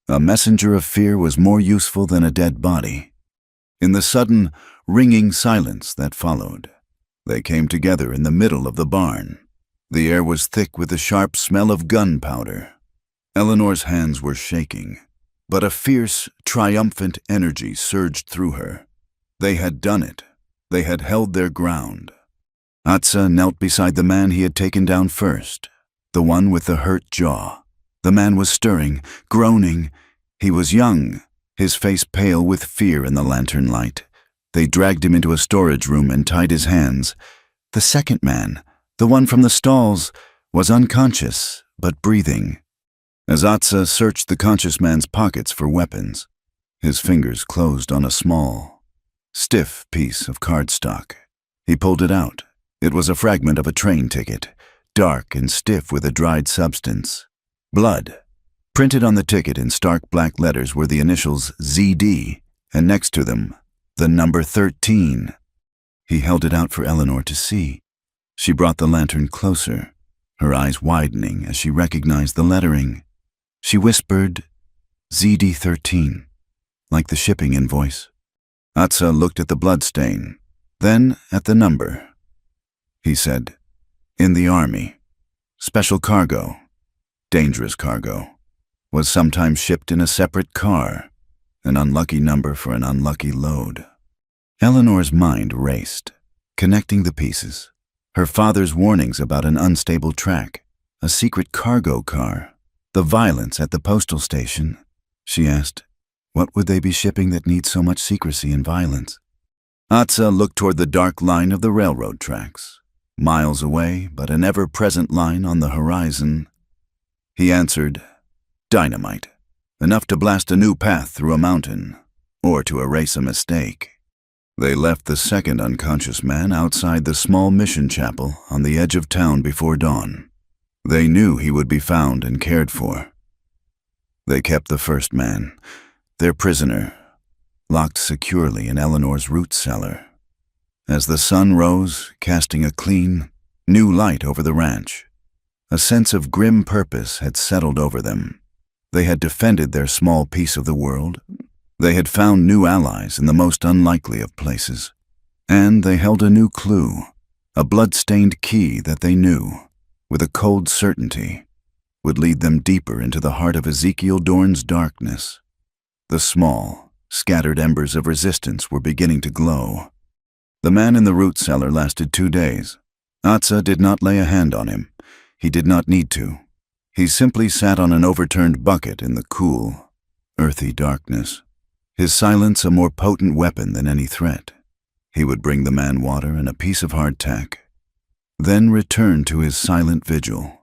A messenger of fear was more useful than a dead body. In the sudden, ringing silence that followed, they came together in the middle of the barn. The air was thick with the sharp smell of gunpowder. Eleanor's hands were shaking, but a fierce, triumphant energy surged through her. They had done it. They had held their ground. Atsa knelt beside the man he had taken down first, the one with the hurt jaw. The man was stirring, groaning. He was young, his face pale with fear in the lantern light. They dragged him into a storage room and tied his hands. The second man, the one from the stalls, was unconscious, but breathing. As Atsa searched the conscious man's pockets for weapons, his fingers closed on a small, stiff piece of cardstock. He pulled it out. It was a fragment of a train ticket, dark and stiff with a dried substance. Blood. Printed on the ticket in stark black letters were the initials ZD, and next to them, the number 13. He held it out for Eleanor to see. She brought the lantern closer, her eyes widening as she recognized the lettering. She whispered, ZD13, like the shipping invoice. Atsa looked at the bloodstain, then at the number. He said, "In the army. Special cargo. Dangerous cargo. Was sometimes shipped in a separate car. An unlucky number for an unlucky load." Eleanor's mind raced, connecting the pieces. Her father's warnings about an unstable track, a secret cargo car, the violence at the postal station. She asked, what would they be shipping that needs so much secrecy and violence? Atsa looked toward the dark line of the railroad tracks. Miles away, but an ever-present line on the horizon. He answered, dynamite. Enough to blast a new path through a mountain, or to erase a mistake. They left the second unconscious man outside the small mission chapel on the edge of town before dawn. They knew he would be found and cared for. They kept the first man, their prisoner, locked securely in Eleanor's root cellar. As the sun rose, casting a clean, new light over the ranch, a sense of grim purpose had settled over them. They had defended their small piece of the world. They had found new allies in the most unlikely of places. And they held a new clue, a blood-stained key that they knew, with a cold certainty, would lead them deeper into the heart of Ezekiel Dorn's darkness. The small, scattered embers of resistance were beginning to glow. The man in the root cellar lasted 2 days. Atsa did not lay a hand on him. He did not need to. He simply sat on an overturned bucket in the cool, earthy darkness, his silence a more potent weapon than any threat. He would bring the man water and a piece of hardtack, then return to his silent vigil.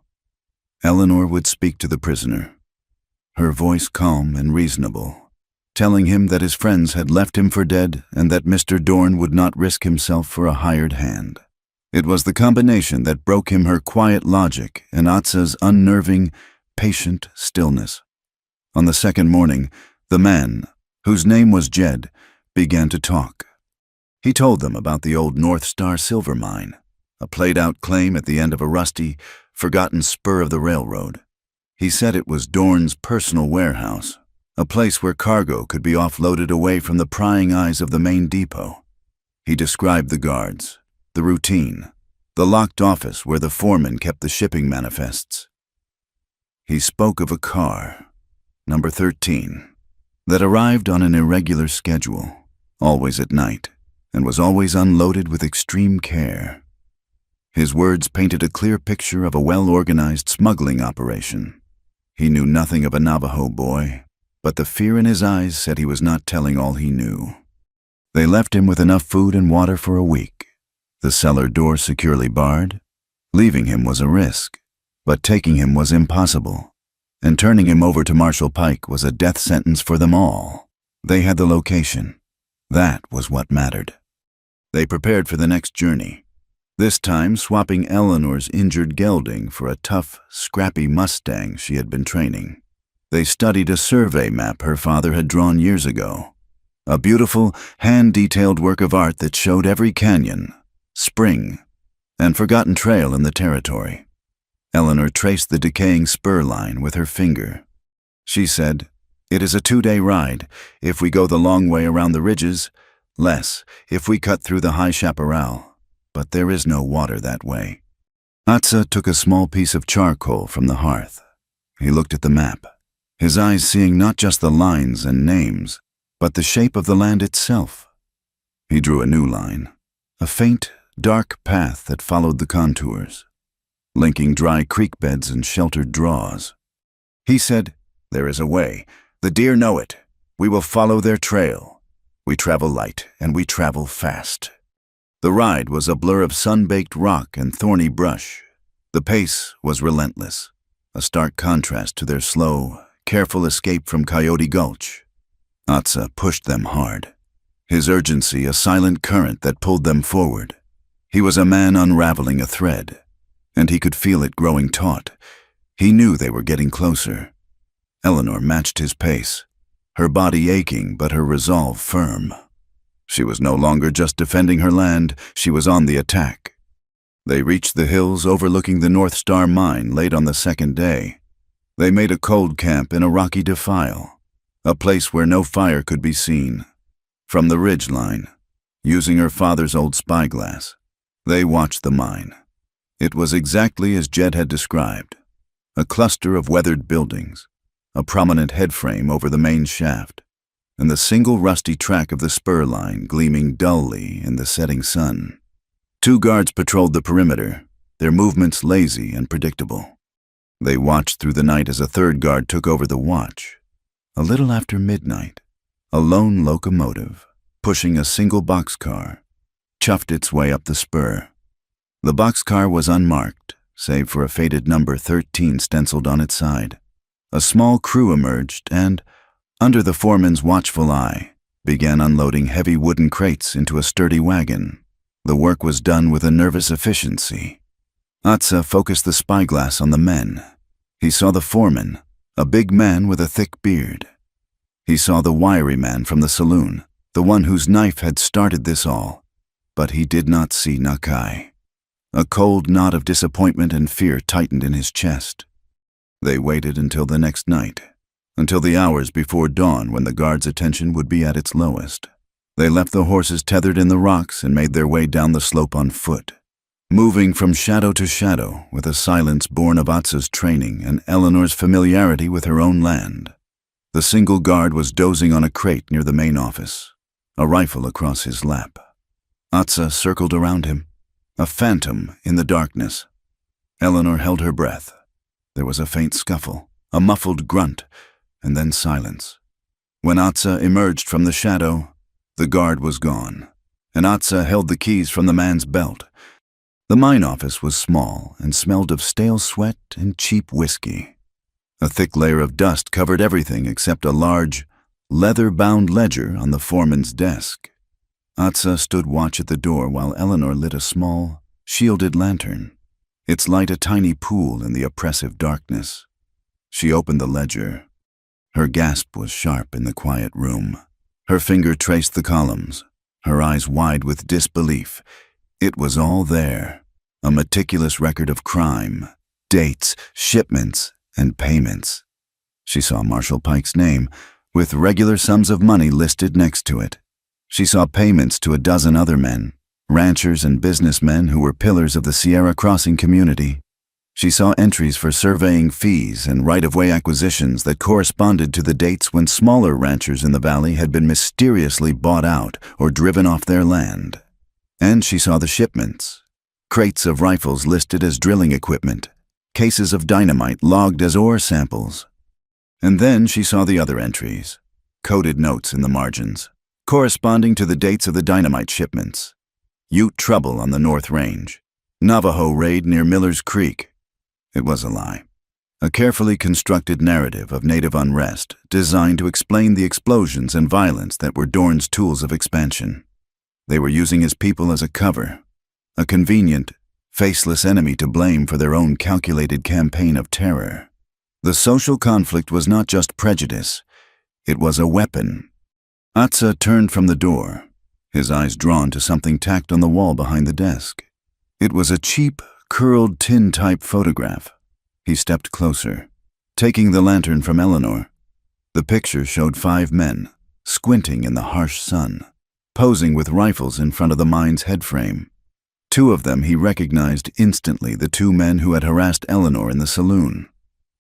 Eleanor would speak to the prisoner, her voice calm and reasonable, telling him that his friends had left him for dead and that Mr. Dorn would not risk himself for a hired hand. It was the combination that broke him her quiet logic and Atsa's unnerving, patient stillness. On the second morning, the man, whose name was Jed, began to talk. He told them about the old North Star silver mine, a played-out claim at the end of a rusty, forgotten spur of the railroad. He said it was Dorn's personal warehouse, a place where cargo could be offloaded away from the prying eyes of the main depot. He described the guards, the routine, the locked office where the foreman kept the shipping manifests. He spoke of a car, number 13, that arrived on an irregular schedule, always at night, and was always unloaded with extreme care. His words painted a clear picture of a well-organized smuggling operation. He knew nothing of a Navajo boy, but the fear in his eyes said he was not telling all he knew. They left him with enough food and water for a week, the cellar door securely barred. Leaving him was a risk, but taking him was impossible, and turning him over to Marshal Pike was a death sentence for them all. They had the location. That was what mattered. They prepared for the next journey, this time swapping Eleanor's injured gelding for a tough, scrappy Mustang she had been training. They studied a survey map her father had drawn years ago, a beautiful, hand-detailed work of art that showed every canyon, spring, and forgotten trail in the territory. Eleanor traced the decaying spur line with her finger. She said, It is a 2-day ride, if we go the long way around the ridges, less, if we cut through the high chaparral, but there is no water that way. Atsa took a small piece of charcoal from the hearth. He looked at the map, his eyes seeing not just the lines and names, but the shape of the land itself. He drew a new line, a faint, dark path that followed the contours, linking dry creek beds and sheltered draws. He said, "There is a way. The deer know it. We will follow their trail. We travel light, and we travel fast." The ride was a blur of sun-baked rock and thorny brush. The pace was relentless, a stark contrast to their slow, careful escape from Coyote Gulch. Atsa pushed them hard, his urgency a silent current that pulled them forward. He was a man unraveling a thread, and he could feel it growing taut. He knew they were getting closer. Eleanor matched his pace, her body aching but her resolve firm. She was no longer just defending her land, she was on the attack. They reached the hills overlooking the North Star mine late on the second day. They made a cold camp in a rocky defile, a place where no fire could be seen. From the ridge line, using her father's old spyglass, they watched the mine. It was exactly as Jed had described, a cluster of weathered buildings, a prominent headframe over the main shaft, and the single rusty track of the spur line gleaming dully in the setting sun. 2 guards patrolled the perimeter, their movements lazy and predictable. They watched through the night as a 3rd guard took over the watch. A little after midnight, a lone locomotive, pushing a single boxcar, chuffed its way up the spur. The boxcar was unmarked, save for a faded number 13 stenciled on its side. A small crew emerged and, under the foreman's watchful eye, began unloading heavy wooden crates into a sturdy wagon. The work was done with a nervous efficiency. Atsa focused the spyglass on the men. He saw the foreman, a big man with a thick beard. He saw the wiry man from the saloon, the one whose knife had started this all. But he did not see Nakai. A cold knot of disappointment and fear tightened in his chest. They waited until the next night, until the hours before dawn when the guard's attention would be at its lowest. They left the horses tethered in the rocks and made their way down the slope on foot, moving from shadow to shadow with a silence born of Atsa's training and Eleanor's familiarity with her own land. The single guard was dozing on a crate near the main office, a rifle across his lap. Atsa circled around him, a phantom in the darkness. Eleanor held her breath. There was a faint scuffle, a muffled grunt, and then silence. When Atsa emerged from the shadow, the guard was gone, and Atsa held the keys from the man's belt. The mine office was small and smelled of stale sweat and cheap whiskey. A thick layer of dust covered everything except a large, leather-bound ledger on the foreman's desk. Atsa stood watch at the door while Eleanor lit a small, shielded lantern, its light a tiny pool in the oppressive darkness. She opened the ledger. Her gasp was sharp in the quiet room. Her finger traced the columns, her eyes wide with disbelief. It was all there, a meticulous record of crime, dates, shipments, and payments. She saw Marshall Pike's name, with regular sums of money listed next to it. She saw payments to a dozen other men, ranchers and businessmen who were pillars of the Sierra Crossing community. She saw entries for surveying fees and right-of-way acquisitions that corresponded to the dates when smaller ranchers in the valley had been mysteriously bought out or driven off their land. And she saw the shipments, crates of rifles listed as drilling equipment, cases of dynamite logged as ore samples. And then she saw the other entries, coded notes in the margins, corresponding to the dates of the dynamite shipments. Ute trouble on the North Range, Navajo raid near Miller's Creek. It was a lie. A carefully constructed narrative of native unrest designed to explain the explosions and violence that were Dorn's tools of expansion. They were using his people as a cover, a convenient, faceless enemy to blame for their own calculated campaign of terror. The social conflict was not just prejudice, it was a weapon. Atsa turned from the door, his eyes drawn to something tacked on the wall behind the desk. It was a cheap, curled tin-type photograph. He stepped closer, taking the lantern from Eleanor. The picture showed 5 men, squinting in the harsh sun, posing with rifles in front of the mine's headframe. 2 of them he recognized instantly, the 2 men who had harassed Eleanor in the saloon.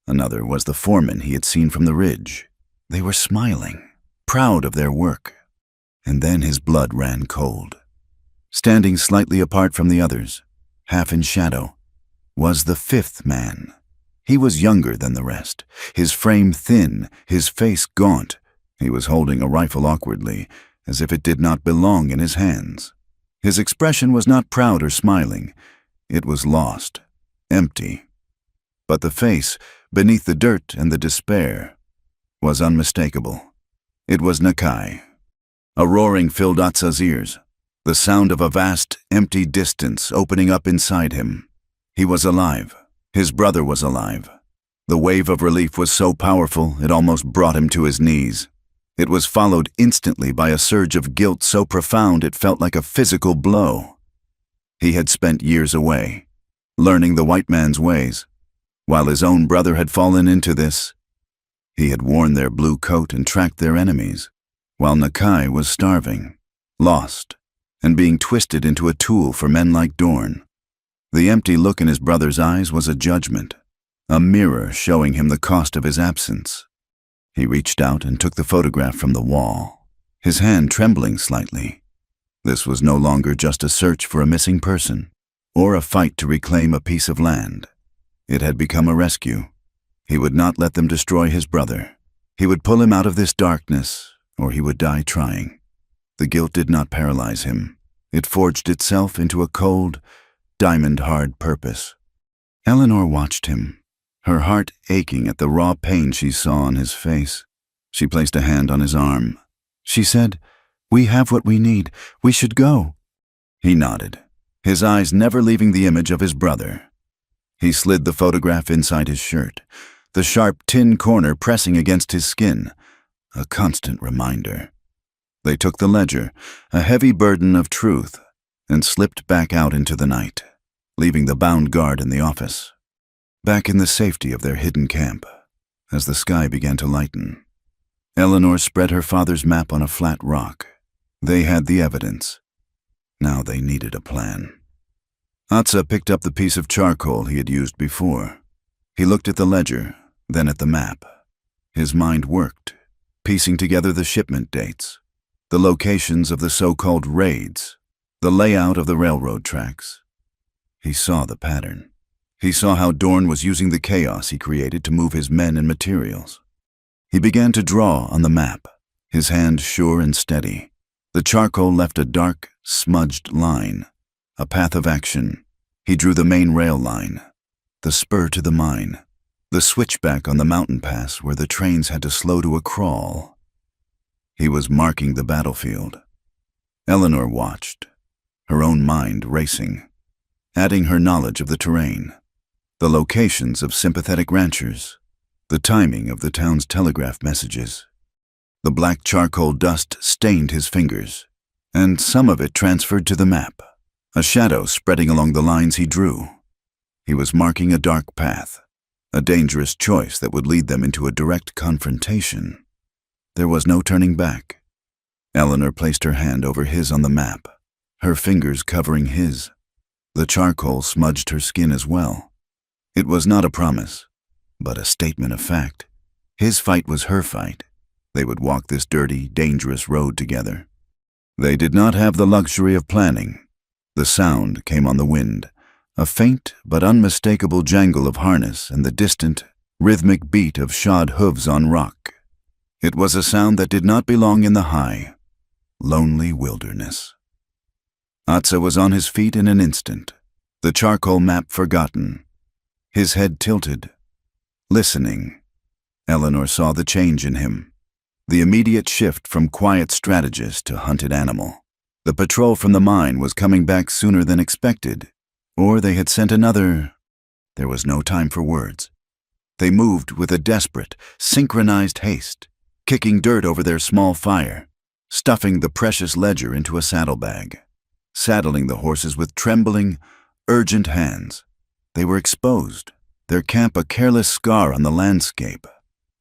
Another was the foreman he had seen from the ridge. They were smiling, proud of their work. And then his blood ran cold. Standing slightly apart from the others, half in shadow, was the 5th man. He was younger than the rest, his frame thin, his face gaunt. He was holding a rifle awkwardly, as if it did not belong in his hands. His expression was not proud or smiling. It was lost, empty. But the face, beneath the dirt and the despair, was unmistakable. It was Nakai. A roaring filled Atsa's ears, the sound of a vast, empty distance opening up inside him. He was alive. His brother was alive. The wave of relief was so powerful it almost brought him to his knees. It was followed instantly by a surge of guilt so profound it felt like a physical blow. He had spent years away, learning the white man's ways, while his own brother had fallen into this. He had worn their blue coat and tracked their enemies, while Nakai was starving, lost, and being twisted into a tool for men like Dorn. The empty look in his brother's eyes was a judgment, a mirror showing him the cost of his absence. He reached out and took the photograph from the wall, his hand trembling slightly. This was no longer just a search for a missing person, or a fight to reclaim a piece of land. It had become a rescue. He would not let them destroy his brother. He would pull him out of this darkness, or he would die trying. The guilt did not paralyze him. It forged itself into a cold, diamond-hard purpose. Eleanor watched him, her heart aching at the raw pain she saw on his face. She placed a hand on his arm. She said, "We have what we need. We should go." He nodded, his eyes never leaving the image of his brother. He slid the photograph inside his shirt, the sharp tin corner pressing against his skin, a constant reminder. They took the ledger, a heavy burden of truth, and slipped back out into the night, leaving the bound guard in the office. Back in the safety of their hidden camp, as the sky began to lighten, Eleanor spread her father's map on a flat rock. They had the evidence. Now they needed a plan. Atsa picked up the piece of charcoal he had used before. He looked at the ledger, then at the map. His mind worked, piecing together the shipment dates, the locations of the so-called raids, the layout of the railroad tracks. He saw the pattern. He saw how Dorn was using the chaos he created to move his men and materials. He began to draw on the map, his hand sure and steady. The charcoal left a dark, smudged line, a path of action. He drew the main rail line, the spur to the mine, the switchback on the mountain pass where the trains had to slow to a crawl. He was marking the battlefield. Eleanor watched, her own mind racing, adding her knowledge of the terrain, the locations of sympathetic ranchers, the timing of the town's telegraph messages. The black charcoal dust stained his fingers, and some of it transferred to the map, a shadow spreading along the lines he drew. He was marking a dark path, a dangerous choice that would lead them into a direct confrontation. There was no turning back. Eleanor placed her hand over his on the map, her fingers covering his. The charcoal smudged her skin as well. It was not a promise, but a statement of fact. His fight was her fight. They would walk this dirty, dangerous road together. They did not have the luxury of planning. The sound came on the wind, a faint but unmistakable jangle of harness and the distant, rhythmic beat of shod hooves on rock. It was a sound that did not belong in the high, lonely wilderness. Atsa was on his feet in an instant, the charcoal map forgotten, his head tilted, listening. Eleanor saw the change in him, the immediate shift from quiet strategist to hunted animal. The patrol from the mine was coming back sooner than expected, or they had sent another. There was no time for words. They moved with a desperate, synchronized haste, kicking dirt over their small fire, stuffing the precious ledger into a saddlebag, saddling the horses with trembling, urgent hands. They were exposed, their camp a careless scar on the landscape.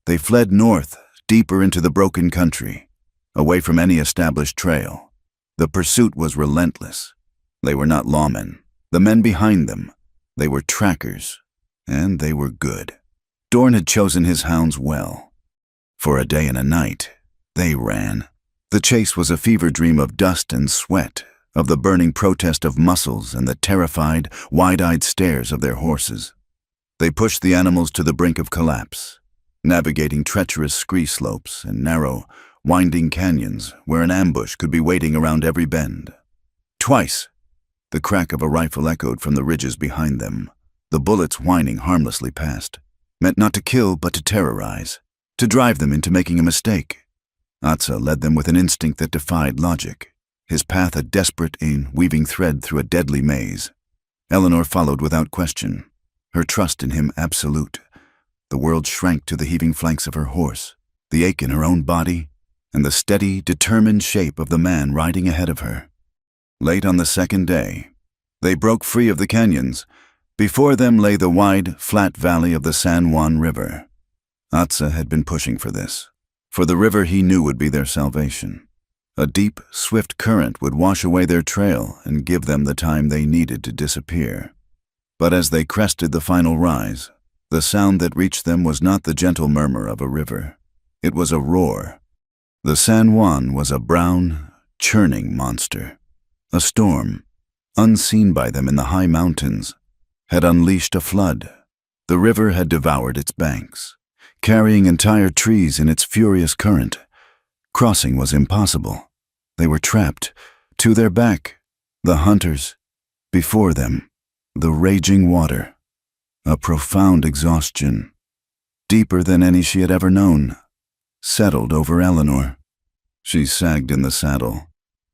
They fled north, deeper into the broken country, away from any established trail. The pursuit was relentless. They were not lawmen. The men behind them, they were trackers, and they were good. Dorn had chosen his hounds well. For a day and a night, they ran. The chase was a fever dream of dust and sweat, of the burning protest of muscles and the terrified, wide-eyed stares of their horses. They pushed the animals to the brink of collapse, navigating treacherous scree slopes and narrow, winding canyons where an ambush could be waiting around every bend. Twice, the crack of a rifle echoed from the ridges behind them, the bullets whining harmlessly past, meant not to kill but to terrorize, to drive them into making a mistake. Atsa led them with an instinct that defied logic, his path a desperate weaving thread through a deadly maze. Eleanor followed without question, her trust in him absolute. The world shrank to the heaving flanks of her horse, the ache in her own body, and the steady, determined shape of the man riding ahead of her. Late on the second day, they broke free of the canyons. Before them lay the wide, flat valley of the San Juan River. Atsa had been pushing for this, for the river he knew would be their salvation. A deep, swift current would wash away their trail and give them the time they needed to disappear. But as they crested the final rise, the sound that reached them was not the gentle murmur of a river. It was a roar. The San Juan was a brown, churning monster. A storm, unseen by them in the high mountains, had unleashed a flood. The river had devoured its banks, carrying entire trees in its furious current. Crossing was impossible. They were trapped. To their back, the hunters. Before them, the raging water. A profound exhaustion, deeper than any she had ever known, settled over Eleanor. She sagged in the saddle,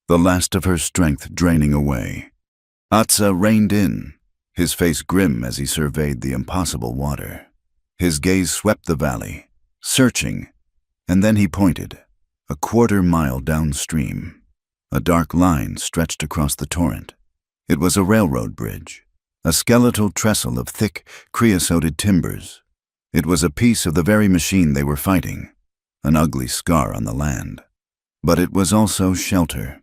the last of her strength draining away. Atsa reined in, his face grim as he surveyed the impossible water. His gaze swept the valley, searching, and then he pointed, a quarter-mile downstream. A dark line stretched across the torrent. It was a railroad bridge, a skeletal trestle of thick, creosoted timbers. It was a piece of the very machine they were fighting, an ugly scar on the land. But it was also shelter.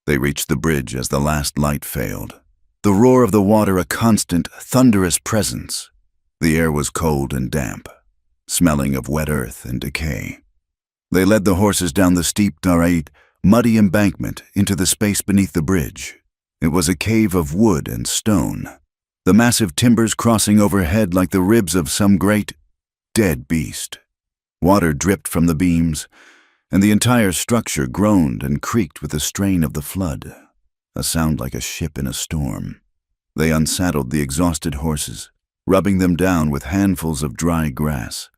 They reached the bridge as the last light failed. The roar of the water a constant, thunderous presence. The air was cold and damp, smelling of wet earth and decay. They led the horses down the steep, muddy embankment into the space beneath the bridge. It was a cave of wood and stone, the massive timbers crossing overhead like the ribs of some great, dead beast. Water dripped from the beams, and the entire structure groaned and creaked with the strain of the flood, a sound like a ship in a storm. They unsaddled the exhausted horses, rubbing them down with handfuls of dry grass.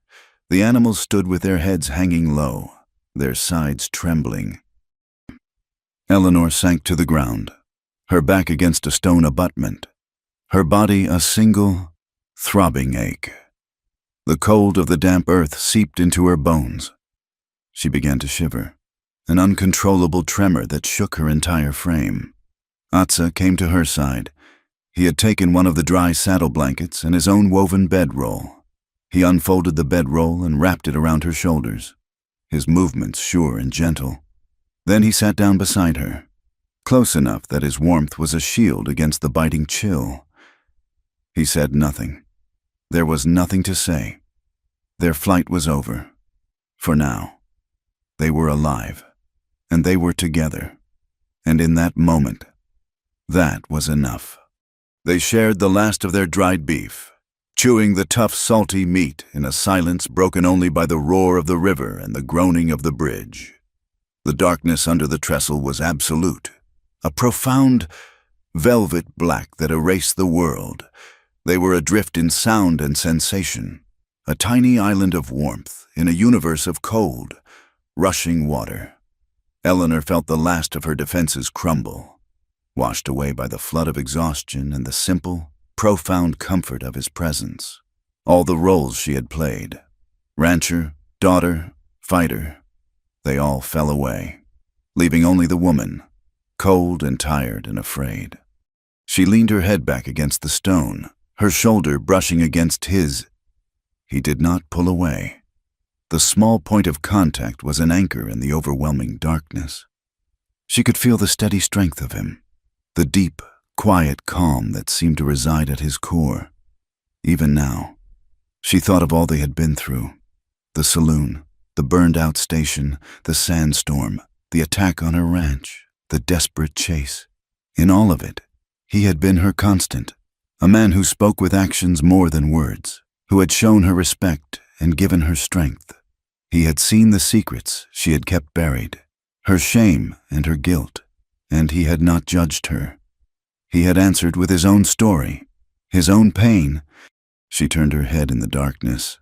The animals stood with their heads hanging low, their sides trembling. Eleanor sank to the ground, her back against a stone abutment, her body a single, throbbing ache. The cold of the damp earth seeped into her bones. She began to shiver, an uncontrollable tremor that shook her entire frame. Atsa came to her side. He had taken one of the dry saddle blankets and his own woven bedroll. He unfolded the bedroll and wrapped it around her shoulders, his movements sure and gentle. Then he sat down beside her, close enough that his warmth was a shield against the biting chill. He said nothing. There was nothing to say. Their flight was over. For now. They were alive, and they were together. And in that moment, that was enough. They shared the last of their dried beef, chewing the tough, salty meat in a silence broken only by the roar of the river and the groaning of the bridge. The darkness under the trestle was absolute, a profound velvet black that erased the world. They were adrift in sound and sensation, a tiny island of warmth in a universe of cold, rushing water. Eleanor felt the last of her defenses crumble, washed away by the flood of exhaustion and the simple, profound comfort of his presence. All the roles she had played, rancher, daughter, fighter, they all fell away, leaving only the woman, cold and tired and afraid. She leaned her head back against the stone, her shoulder brushing against his. He did not pull away. The small point of contact was an anchor in the overwhelming darkness. She could feel the steady strength of him, the deep, quiet calm that seemed to reside at his core. Even now, she thought of all they had been through: the saloon, the burned-out station, the sandstorm, the attack on her ranch, the desperate chase. In all of it, he had been her constant, a man who spoke with actions more than words, who had shown her respect and given her strength. He had seen the secrets she had kept buried, her shame and her guilt, and he had not judged her. He had answered with his own story, his own pain. She turned her head in the darkness.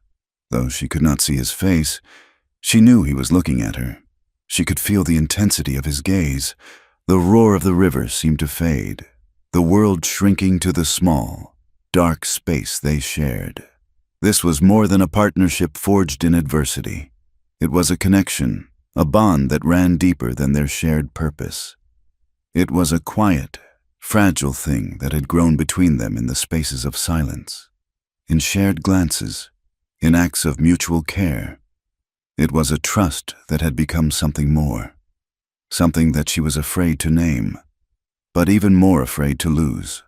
Though she could not see his face, she knew he was looking at her. She could feel the intensity of his gaze. The roar of the river seemed to fade, the world shrinking to the small, dark space they shared. This was more than a partnership forged in adversity. It was a connection, a bond that ran deeper than their shared purpose. It was a quiet, fragile thing that had grown between them in the spaces of silence, in shared glances, in acts of mutual care. It was a trust that had become something more, something that she was afraid to name, but even more afraid to lose.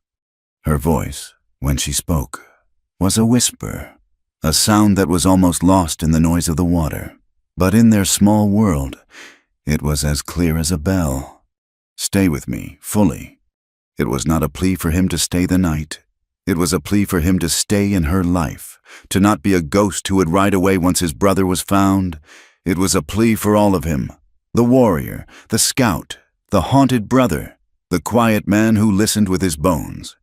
Her voice, when she spoke, was a whisper, a sound that was almost lost in the noise of the water. But in their small world, it was as clear as a bell. Stay with me, fully. It was not a plea for him to stay the night. It was a plea for him to stay in her life, to not be a ghost who would ride away once his brother was found. It was a plea for all of him, the warrior, the scout, the haunted brother, the quiet man who listened with his bones.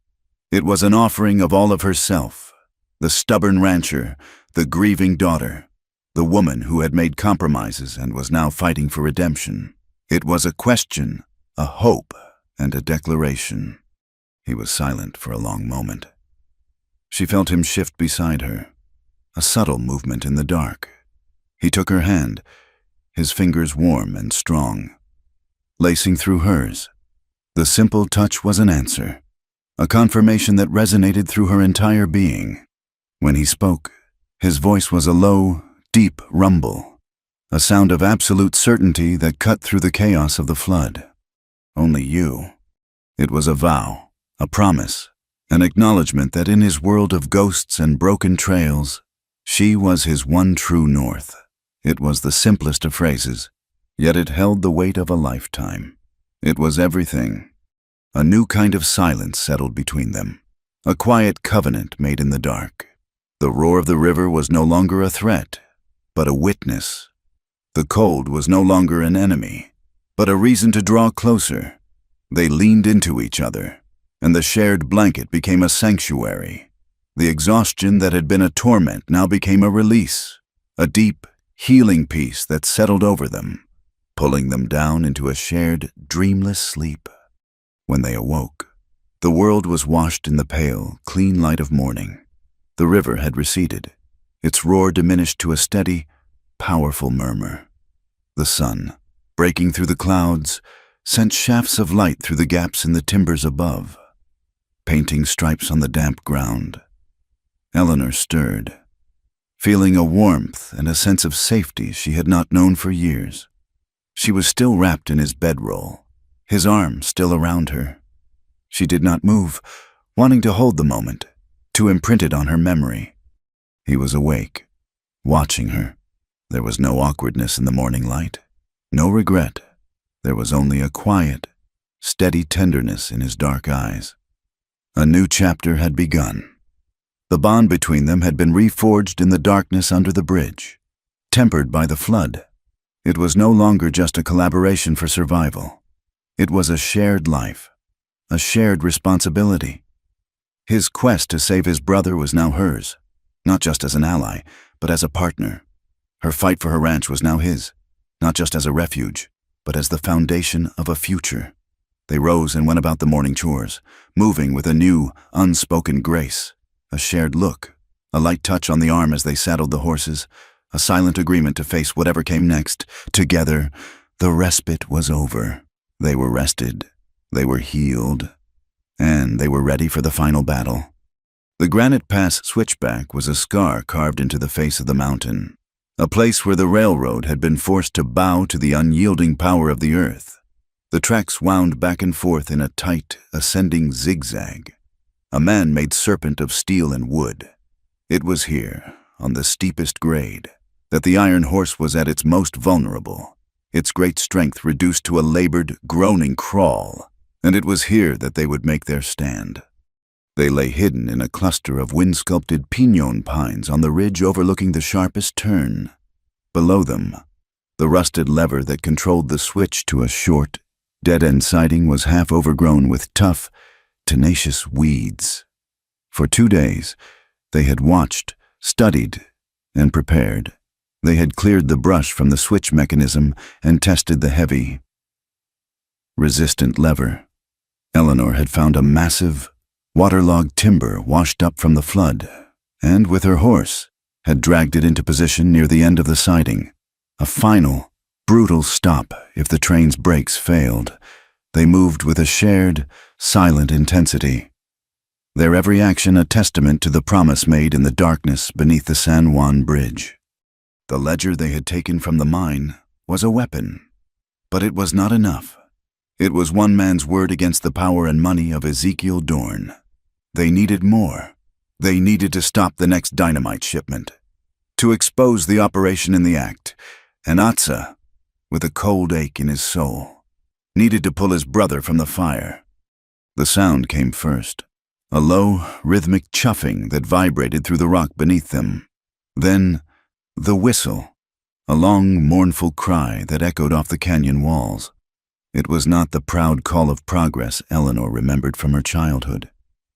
It was an offering of all of herself, the stubborn rancher, the grieving daughter, the woman who had made compromises and was now fighting for redemption. It was a question, a hope, and a declaration. He was silent for a long moment. She felt him shift beside her, a subtle movement in the dark. He took her hand, his fingers warm and strong, lacing through hers. The simple touch was an answer, a confirmation that resonated through her entire being. When he spoke, his voice was a low, deep rumble, a sound of absolute certainty that cut through the chaos of the flood. Only you. It was a vow, a promise, an acknowledgement that in his world of ghosts and broken trails, she was his one true north. It was the simplest of phrases, yet it held the weight of a lifetime. It was everything. A new kind of silence settled between them, a quiet covenant made in the dark. The roar of the river was no longer a threat, but a witness. The cold was no longer an enemy, but a reason to draw closer. They leaned into each other, and the shared blanket became a sanctuary. The exhaustion that had been a torment now became a release, a deep, healing peace that settled over them, pulling them down into a shared, dreamless sleep. When they awoke, the world was washed in the pale, clean light of morning. The river had receded, its roar diminished to a steady, powerful murmur. The sun, breaking through the clouds, sent shafts of light through the gaps in the timbers above, painting stripes on the damp ground. Eleanor stirred, feeling a warmth and a sense of safety she had not known for years. She was still wrapped in his bedroll, his arm still around her. She did not move, wanting to hold the moment, to imprint it on her memory. He was awake, watching her. There was no awkwardness in the morning light, no regret. There was only a quiet, steady tenderness in his dark eyes. A new chapter had begun. The bond between them had been reforged in the darkness under the bridge, tempered by the flood. It was no longer just a collaboration for survival. It was a shared life, a shared responsibility. His quest to save his brother was now hers, not just as an ally, but as a partner. Her fight for her ranch was now his, not just as a refuge, but as the foundation of a future. They rose and went about the morning chores, moving with a new, unspoken grace, a shared look, a light touch on the arm as they saddled the horses, a silent agreement to face whatever came next. Together, the respite was over. They were rested, they were healed, and they were ready for the final battle. The Granite Pass switchback was a scar carved into the face of the mountain, a place where the railroad had been forced to bow to the unyielding power of the earth. The tracks wound back and forth in a tight, ascending zigzag, a man-made serpent of steel and wood. It was here, on the steepest grade, that the iron horse was at its most vulnerable, its great strength reduced to a labored, groaning crawl, and it was here that they would make their stand. They lay hidden in a cluster of wind-sculpted pinon pines on the ridge overlooking the sharpest turn. Below them, the rusted lever that controlled the switch to a short, dead-end siding was half overgrown with tough, tenacious weeds. For 2 days, they had watched, studied, and prepared. They had cleared the brush from the switch mechanism and tested the heavy, resistant lever. Eleanor had found a massive, waterlogged timber washed up from the flood, and with her horse, had dragged it into position near the end of the siding. A final, brutal stop if the train's brakes failed. They moved with a shared, silent intensity, their every action a testament to the promise made in the darkness beneath the San Juan Bridge. The ledger they had taken from the mine was a weapon, but it was not enough. It was one man's word against the power and money of Ezekiel Dorn. They needed more. They needed to stop the next dynamite shipment, to expose the operation in the act, and Atza, with a cold ache in his soul, needed to pull his brother from the fire. The sound came first, a low, rhythmic chuffing that vibrated through the rock beneath them. Then, the whistle, a long, mournful cry that echoed off the canyon walls. It was not the proud call of progress Eleanor remembered from her childhood.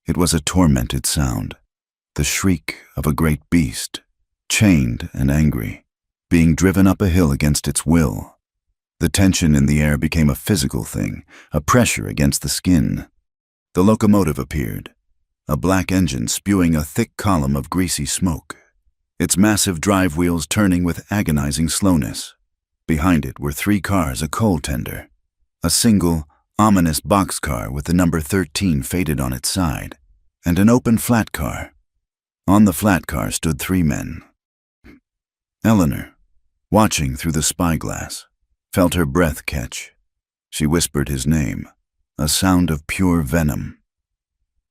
It was a tormented sound, the shriek of a great beast, chained and angry, being driven up a hill against its will. The tension in the air became a physical thing, a pressure against the skin. The locomotive appeared, a black engine spewing a thick column of greasy smoke, its massive drive wheels turning with agonizing slowness. Behind it were 3 cars, a coal tender, a single, ominous boxcar with the number 13 faded on its side, and an open flat car. On the flat car stood 3 men. Eleanor, watching through the spyglass, felt her breath catch. She whispered his name, a sound of pure venom.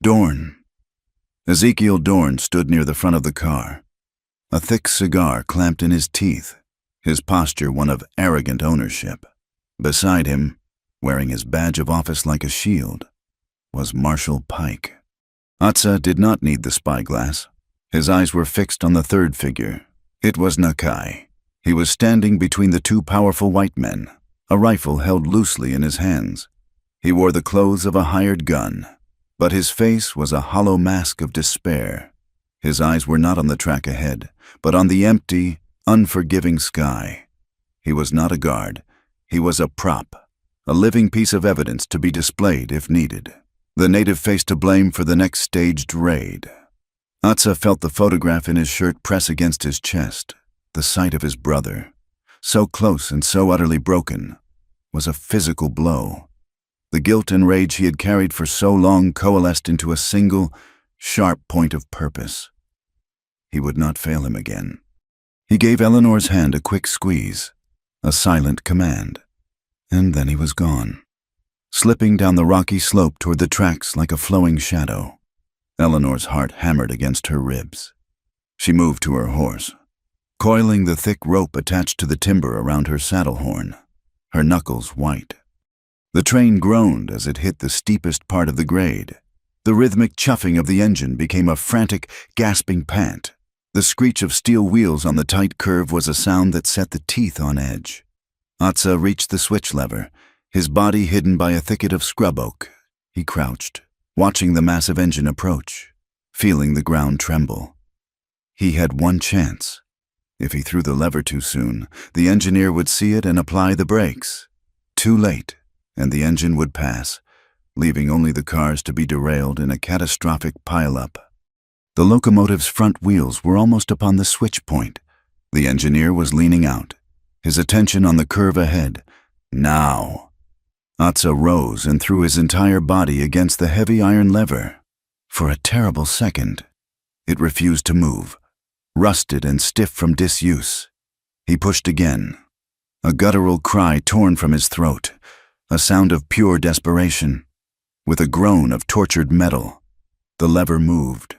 Dorn. Ezekiel Dorn stood near the front of the car, a thick cigar clamped in his teeth, his posture one of arrogant ownership. Beside him, wearing his badge of office like a shield, was Marshal Pike. Atza did not need the spyglass. His eyes were fixed on the third figure. It was Nakai. He was standing between the 2 powerful white men, a rifle held loosely in his hands. He wore the clothes of a hired gun, but his face was a hollow mask of despair. His eyes were not on the track ahead, but on the empty, unforgiving sky. He was not a guard. He was a prop, a living piece of evidence to be displayed if needed. The native face to blame for the next staged raid. Atza felt the photograph in his shirt press against his chest. The sight of his brother, so close and so utterly broken, was a physical blow. The guilt and rage he had carried for so long coalesced into a single, sharp point of purpose. He would not fail him again. He gave Eleanor's hand a quick squeeze, a silent command, and then he was gone, slipping down the rocky slope toward the tracks like a flowing shadow. Eleanor's heart hammered against her ribs. She moved to her horse, coiling the thick rope attached to the timber around her saddle horn, her knuckles white. The train groaned as it hit the steepest part of the grade. The rhythmic chuffing of the engine became a frantic, gasping pant. The screech of steel wheels on the tight curve was a sound that set the teeth on edge. Atza reached the switch lever, his body hidden by a thicket of scrub oak. He crouched, watching the massive engine approach, feeling the ground tremble. He had one chance. If he threw the lever too soon, the engineer would see it and apply the brakes. Too late, and the engine would pass, leaving only the cars to be derailed in a catastrophic pile-up. The locomotive's front wheels were almost upon the switch point. The engineer was leaning out, his attention on the curve ahead. Now. Atza rose and threw his entire body against the heavy iron lever. For a terrible second, it refused to move, rusted and stiff from disuse. He pushed again, a guttural cry torn from his throat, a sound of pure desperation. With a groan of tortured metal, the lever moved.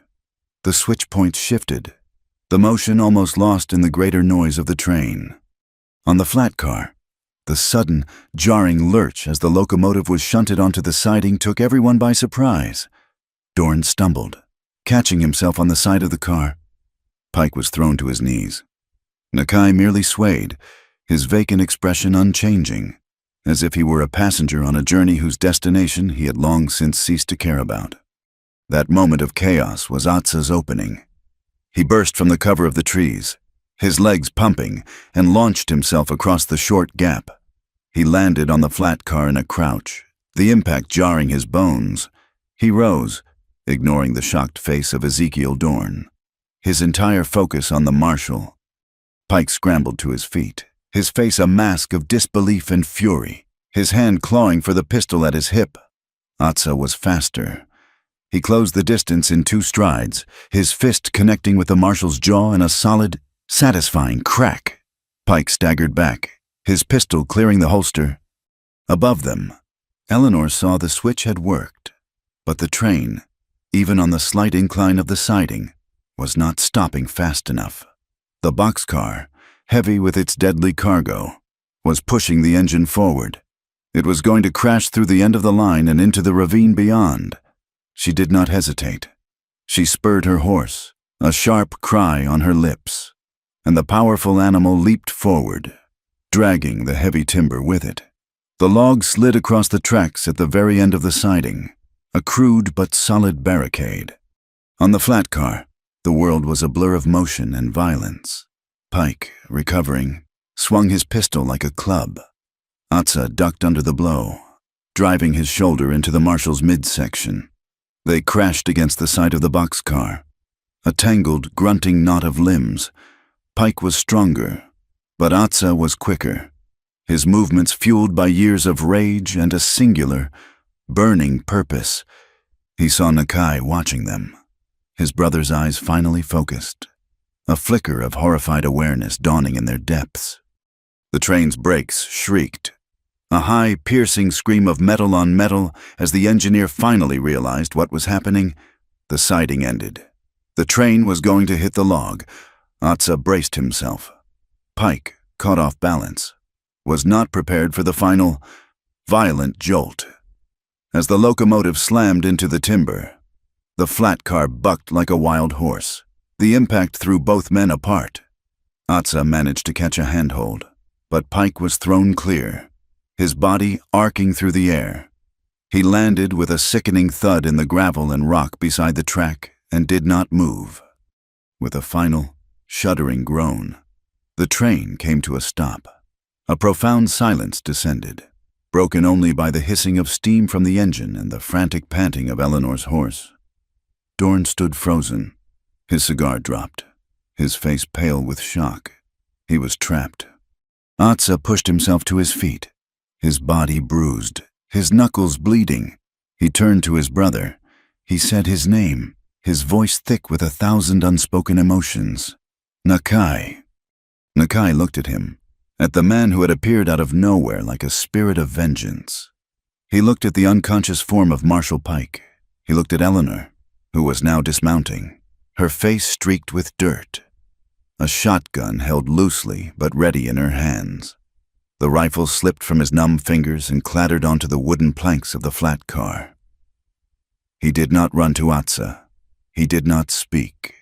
The switch points shifted, the motion almost lost in the greater noise of the train. On the flat car, the sudden, jarring lurch as the locomotive was shunted onto the siding took everyone by surprise. Dorn stumbled, catching himself on the side of the car. Pike was thrown to his knees. Nakai merely swayed, his vacant expression unchanging, as if he were a passenger on a journey whose destination he had long since ceased to care about. That moment of chaos was Atsa's opening. He burst from the cover of the trees, his legs pumping, and launched himself across the short gap. He landed on the flat car in a crouch, the impact jarring his bones. He rose, ignoring the shocked face of Ezekiel Dorn, his entire focus on the marshal. Pike scrambled to his feet, his face a mask of disbelief and fury, his hand clawing for the pistol at his hip. Atsa was faster. He closed the distance in 2 strides, his fist connecting with the marshal's jaw in a solid, satisfying crack. Pike staggered back, his pistol clearing the holster. Above them, Eleanor saw the switch had worked, but the train, even on the slight incline of the siding, was not stopping fast enough. The boxcar, heavy with its deadly cargo, was pushing the engine forward. It was going to crash through the end of the line and into the ravine beyond. She did not hesitate. She spurred her horse, a sharp cry on her lips, and the powerful animal leaped forward, dragging the heavy timber with it. The log slid across the tracks at the very end of the siding, a crude but solid barricade. On the flat car, the world was a blur of motion and violence. Pike, recovering, swung his pistol like a club. Atsa ducked under the blow, driving his shoulder into the marshal's midsection. They crashed against the side of the boxcar, a tangled, grunting knot of limbs. Pike was stronger, but Atsa was quicker, his movements fueled by years of rage and a singular, burning purpose. He saw Nakai watching them, his brother's eyes finally focused, a flicker of horrified awareness dawning in their depths. The train's brakes shrieked, a high, piercing scream of metal on metal as the engineer finally realized what was happening. The siding ended. The train was going to hit the log. Atsa braced himself. Pike, caught off balance, was not prepared for the final, violent jolt. As the locomotive slammed into the timber, the flat car bucked like a wild horse. The impact threw both men apart. Atsa managed to catch a handhold, but Pike was thrown clear, his body arcing through the air. He landed with a sickening thud in the gravel and rock beside the track and did not move. With a final, shuddering groan, the train came to a stop. A profound silence descended, broken only by the hissing of steam from the engine and the frantic panting of Eleanor's horse. Dorn stood frozen. His cigar dropped, his face pale with shock. He was trapped. Atsa pushed himself to his feet, his body bruised, his knuckles bleeding. He turned to his brother. He said his name, his voice thick with 1,000 unspoken emotions. Nakai. Nakai looked at him, at the man who had appeared out of nowhere like a spirit of vengeance. He looked at the unconscious form of Marshal Pike. He looked at Eleanor, who was now dismounting, her face streaked with dirt, a shotgun held loosely but ready in her hands. The rifle slipped from his numb fingers and clattered onto the wooden planks of the flat car. He did not run to Atsa. He did not speak.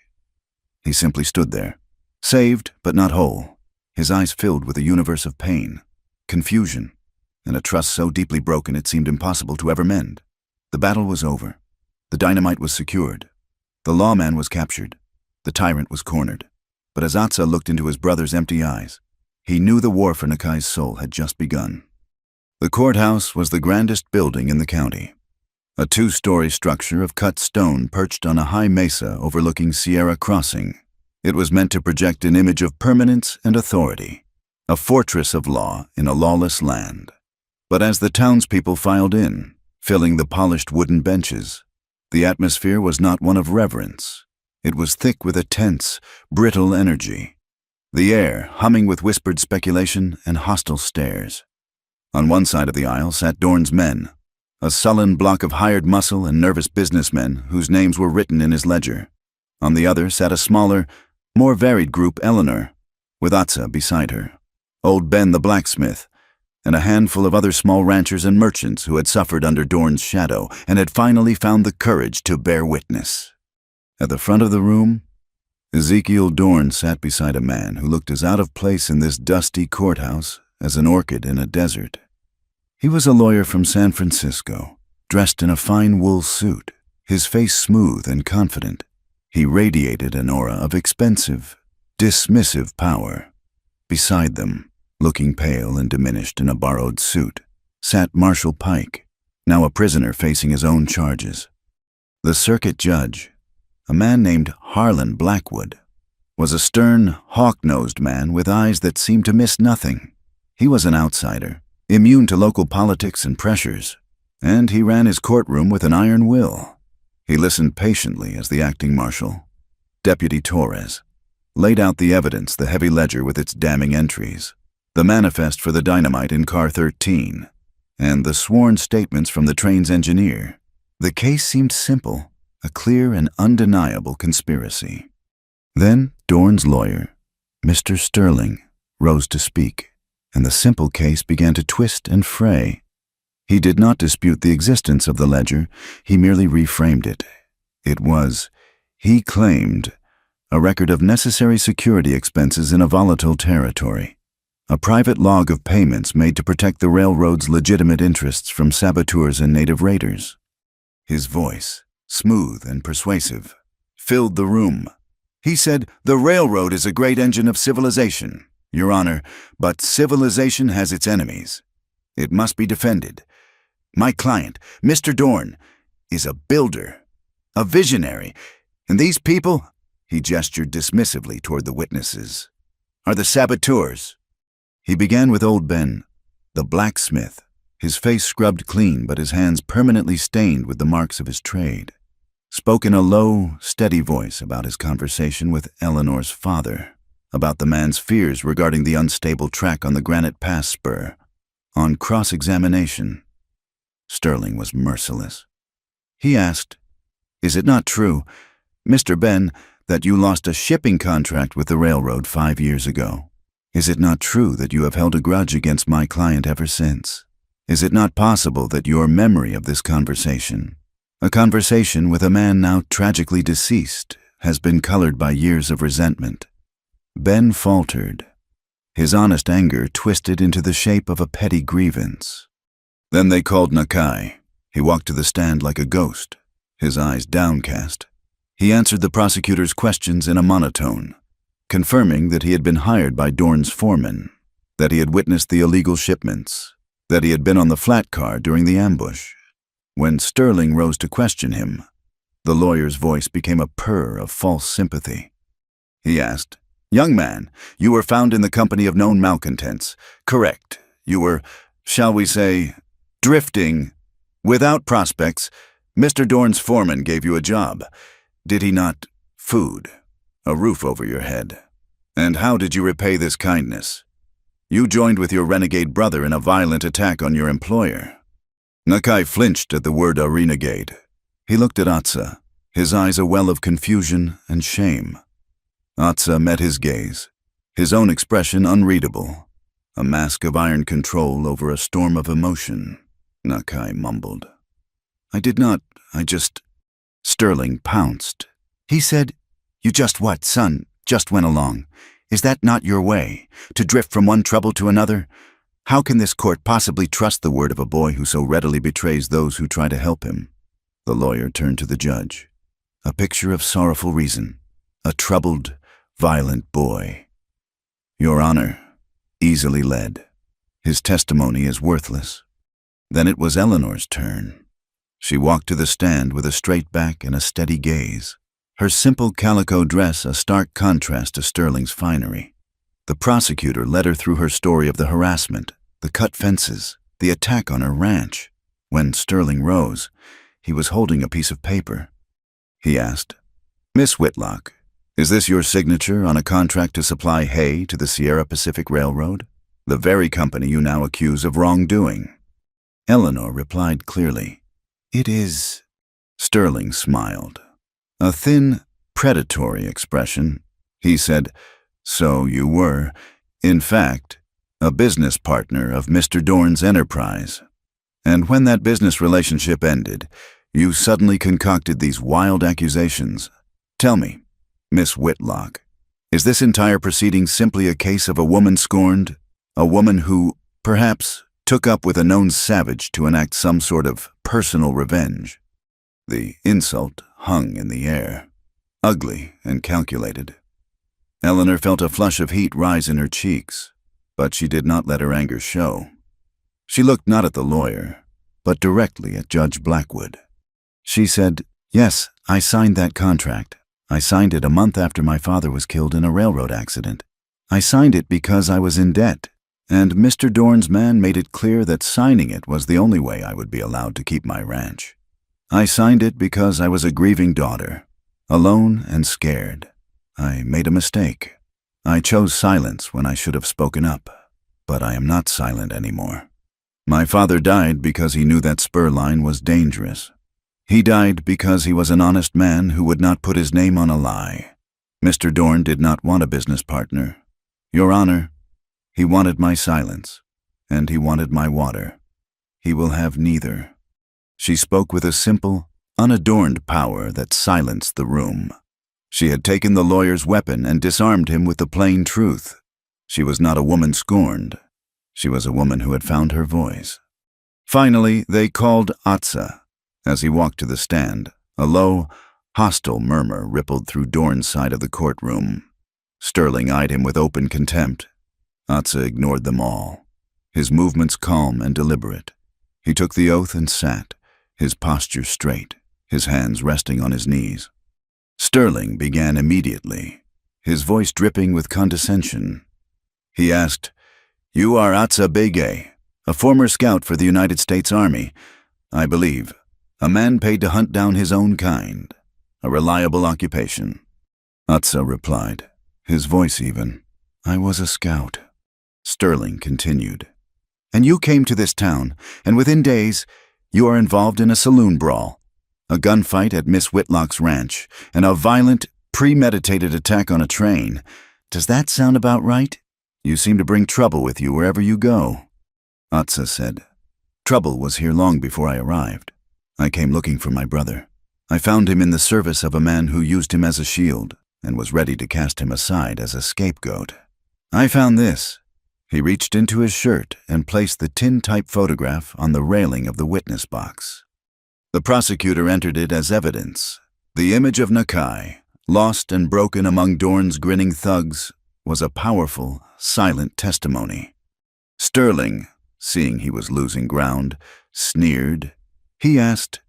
He simply stood there, saved but not whole, his eyes filled with a universe of pain, confusion, and a trust so deeply broken it seemed impossible to ever mend. The battle was over. The dynamite was secured. The lawman was captured. The tyrant was cornered. But as Atsa looked into his brother's empty eyes, he knew the war for Nakai's soul had just begun. The courthouse was the grandest building in the county, a 2-story structure of cut stone perched on a high mesa overlooking Sierra Crossing. It was meant to project an image of permanence and authority, a fortress of law in a lawless land. But as the townspeople filed in, filling the polished wooden benches, the atmosphere was not one of reverence. It was thick with a tense, brittle energy. the air humming with whispered speculation and hostile stares. On one side of the aisle sat Dorn's men, a sullen block of hired muscle and nervous businessmen whose names were written in his ledger. On the other sat a smaller, more varied group, Eleanor, with Atsa beside her, old Ben the blacksmith, and a handful of other small ranchers and merchants who had suffered under Dorn's shadow and had finally found the courage to bear witness. At the front of the room, Ezekiel Dorn sat beside a man who looked as out of place in this dusty courthouse as an orchid in a desert. He was a lawyer from San Francisco, dressed in a fine wool suit, his face smooth and confident. He radiated an aura of expensive, dismissive power. Beside them, looking pale and diminished in a borrowed suit, sat Marshal Pike, now a prisoner facing his own charges. The circuit judge, a man named Harlan Blackwood, was a stern, hawk-nosed man with eyes that seemed to miss nothing. He was an outsider, immune to local politics and pressures, and he ran his courtroom with an iron will. He listened patiently as the acting marshal, Deputy Torres, laid out the evidence, the heavy ledger with its damning entries, the manifest for the dynamite in Car 13, and the sworn statements from the train's engineer. The case seemed simple, a clear and undeniable conspiracy. Then Dorn's lawyer, Mr. Sterling, rose to speak, and the simple case began to twist and fray. He did not dispute the existence of the ledger, he merely reframed it. It was, he claimed, a record of necessary security expenses in a volatile territory, a private log of payments made to protect the railroad's legitimate interests from saboteurs and native raiders. His voice, smooth and persuasive, filled the room. He said, "The railroad is a great engine of civilization, Your Honor, but civilization has its enemies. It must be defended. My client, Mr. Dorn, is a builder, a visionary, and these people," he gestured dismissively toward the witnesses, "are the saboteurs." He began with old Ben, the blacksmith, his face scrubbed clean but his hands permanently stained with the marks of his trade. Spoke in a low, steady voice about his conversation with Eleanor's father, about the man's fears regarding the unstable track on the Granite Pass spur. On cross-examination, Sterling was merciless. He asked, "Is it not true, Mr. Ben, that you lost a shipping contract with the railroad 5 years ago? Is it not true that you have held a grudge against my client ever since? Is it not possible that your memory of this conversation, a conversation with a man now tragically deceased, has been colored by years of resentment?" Ben faltered. His honest anger twisted into the shape of a petty grievance. Then they called Nakai. He walked to the stand like a ghost, his eyes downcast. He answered the prosecutor's questions in a monotone, confirming that he had been hired by Dorn's foreman, that he had witnessed the illegal shipments, that he had been on the flat car during the ambush. When Sterling rose to question him, the lawyer's voice became a purr of false sympathy. He asked, "Young man, you were found in the company of known malcontents. Correct. You were, shall we say, drifting, without prospects. Mr. Dorn's foreman gave you a job. Did he not? Food, a roof over your head. And how did you repay this kindness? You joined with your renegade brother in a violent attack on your employer." Nakai flinched at the word "a renegade." He looked at Atsa, his eyes a well of confusion and shame. Atsa met his gaze, his own expression unreadable, a mask of iron control over a storm of emotion. Nakai mumbled, I just... Sterling pounced. He said, "You just what, son? Just went along. Is that not your way, to drift from one trouble to another? How can this court possibly trust the word of a boy who so readily betrays those who try to help him?" The lawyer turned to the judge, a picture of sorrowful reason, a troubled, violent boy. "Your Honor, easily led. His testimony is worthless." Then it was Eleanor's turn. She walked to the stand with a straight back and a steady gaze, her simple calico dress a stark contrast to Sterling's finery. The prosecutor led her through her story of the harassment, the cut fences, the attack on her ranch. When Sterling rose, he was holding a piece of paper. He asked, "Miss Whitlock, Is this your signature on a contract to supply hay to the Sierra Pacific Railroad, the very company you now accuse of wrongdoing?" Eleanor replied clearly, "It is." Sterling smiled. A thin, predatory expression. He said, "So you were, in fact, a business partner of Mr. Dorn's enterprise. And when that business relationship ended, you suddenly concocted these wild accusations. Tell me, Miss Whitlock, is this entire proceeding simply a case of a woman scorned? A woman who, perhaps, took up with a known savage to enact some sort of personal revenge?" The insult hung in the air, ugly and calculated. Eleanor felt a flush of heat rise in her cheeks, but she did not let her anger show. She looked not at the lawyer, but directly at Judge Blackwood. She said, "Yes, I signed that contract. I signed it a month after my father was killed in a railroad accident. I signed it because I was in debt, and Mr. Dorn's man made it clear that signing it was the only way I would be allowed to keep my ranch. I signed it because I was a grieving daughter, alone and scared. I made a mistake. I chose silence when I should have spoken up, but I am not silent anymore. My father died because he knew that spur line was dangerous. He died because he was an honest man who would not put his name on a lie. Mr. Dorn did not want a business partner. Your Honor, he wanted my silence, and he wanted my water. He will have neither." She spoke with a simple, unadorned power that silenced the room. She had taken the lawyer's weapon and disarmed him with the plain truth. She was not a woman scorned. She was a woman who had found her voice. Finally, they called Atza. As he walked to the stand, a low, hostile murmur rippled through Dorn's side of the courtroom. Sterling eyed him with open contempt. Atza ignored them all, his movements calm and deliberate. He took the oath and sat, his posture straight, his hands resting on his knees. Sterling began immediately, his voice dripping with condescension. He asked, "You are Atza Bege, a former scout for the United States Army, I believe, a man paid to hunt down his own kind, a reliable occupation." Atza replied, his voice even, "I was a scout." Sterling continued, "And you came to this town, and within days, you are involved in a saloon brawl, a gunfight at Miss Whitlock's ranch, and a violent, premeditated attack on a train. Does that sound about right? You seem to bring trouble with you wherever you go." Atza said, "Trouble was here long before I arrived. I came looking for my brother. I found him in the service of a man who used him as a shield and was ready to cast him aside as a scapegoat. I found this." He reached into his shirt and placed the tin-type photograph on the railing of the witness box. The prosecutor entered it as evidence. The image of Nakai, lost and broken among Dorn's grinning thugs, was a powerful, silent testimony. Sterling, seeing he was losing ground, sneered. He asked,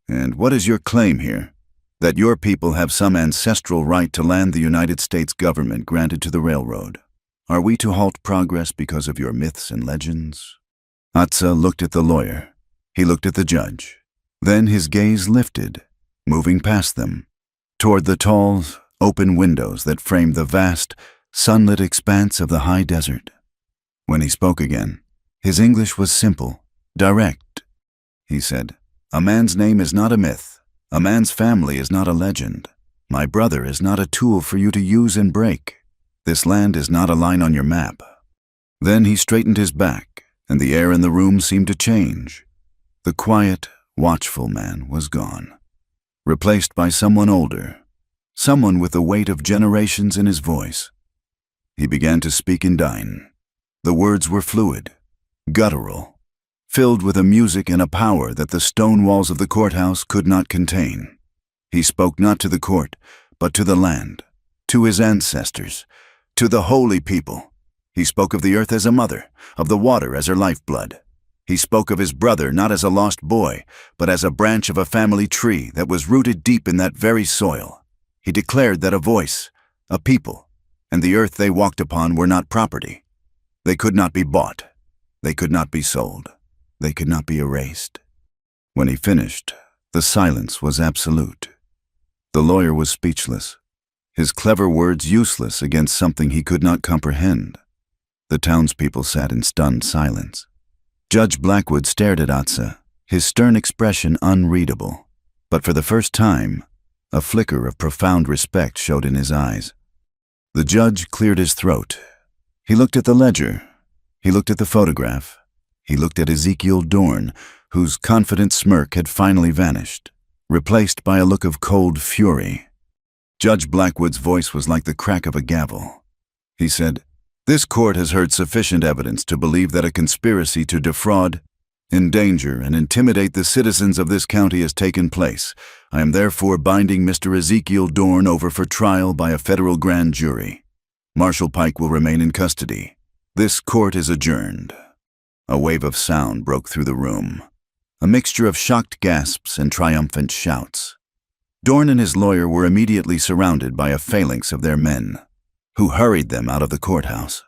"And what is your claim here? That your people have some ancestral right to land the United States government granted to the railroad? Are we to halt progress because of your myths and legends?" Atza looked at the lawyer. He looked at the judge. Then his gaze lifted, moving past them, toward the tall, open windows that framed the vast, sunlit expanse of the high desert. When he spoke again, his English was simple, direct. He said, "A man's name is not a myth. A man's family is not a legend. My brother is not a tool for you to use and break. This land is not a line on your map." Then he straightened his back, and the air in the room seemed to change. The quiet, watchful man was gone, replaced by someone older, someone with the weight of generations in his voice. He began to speak in Dine. The words were fluid, guttural, filled with a music and a power that the stone walls of the courthouse could not contain. He spoke not to the court, but to the land, to his ancestors, to the holy people. He spoke of the earth as a mother, of the water as her lifeblood. He spoke of his brother not as a lost boy, but as a branch of a family tree that was rooted deep in that very soil. He declared that a voice, a people, and the earth they walked upon were not property. They could not be bought. They could not be sold. They could not be erased. When he finished, the silence was absolute. The lawyer was speechless. his clever words useless against something he could not comprehend. The townspeople sat in stunned silence. Judge Blackwood stared at Atsa, his stern expression unreadable. But for the first time, a flicker of profound respect showed in his eyes. The judge cleared his throat. He looked at the ledger. He looked at the photograph. He looked at Ezekiel Dorn, whose confident smirk had finally vanished, replaced by a look of cold fury. Judge Blackwood's voice was like the crack of a gavel. He said, "This court has heard sufficient evidence to believe that a conspiracy to defraud, endanger, and intimidate the citizens of this county has taken place. I am therefore binding Mr. Ezekiel Dorn over for trial by a federal grand jury. Marshal Pike will remain in custody. This court is adjourned." A wave of sound broke through the room, a mixture of shocked gasps and triumphant shouts. Dorn and his lawyer were immediately surrounded by a phalanx of their men, who hurried them out of the courthouse.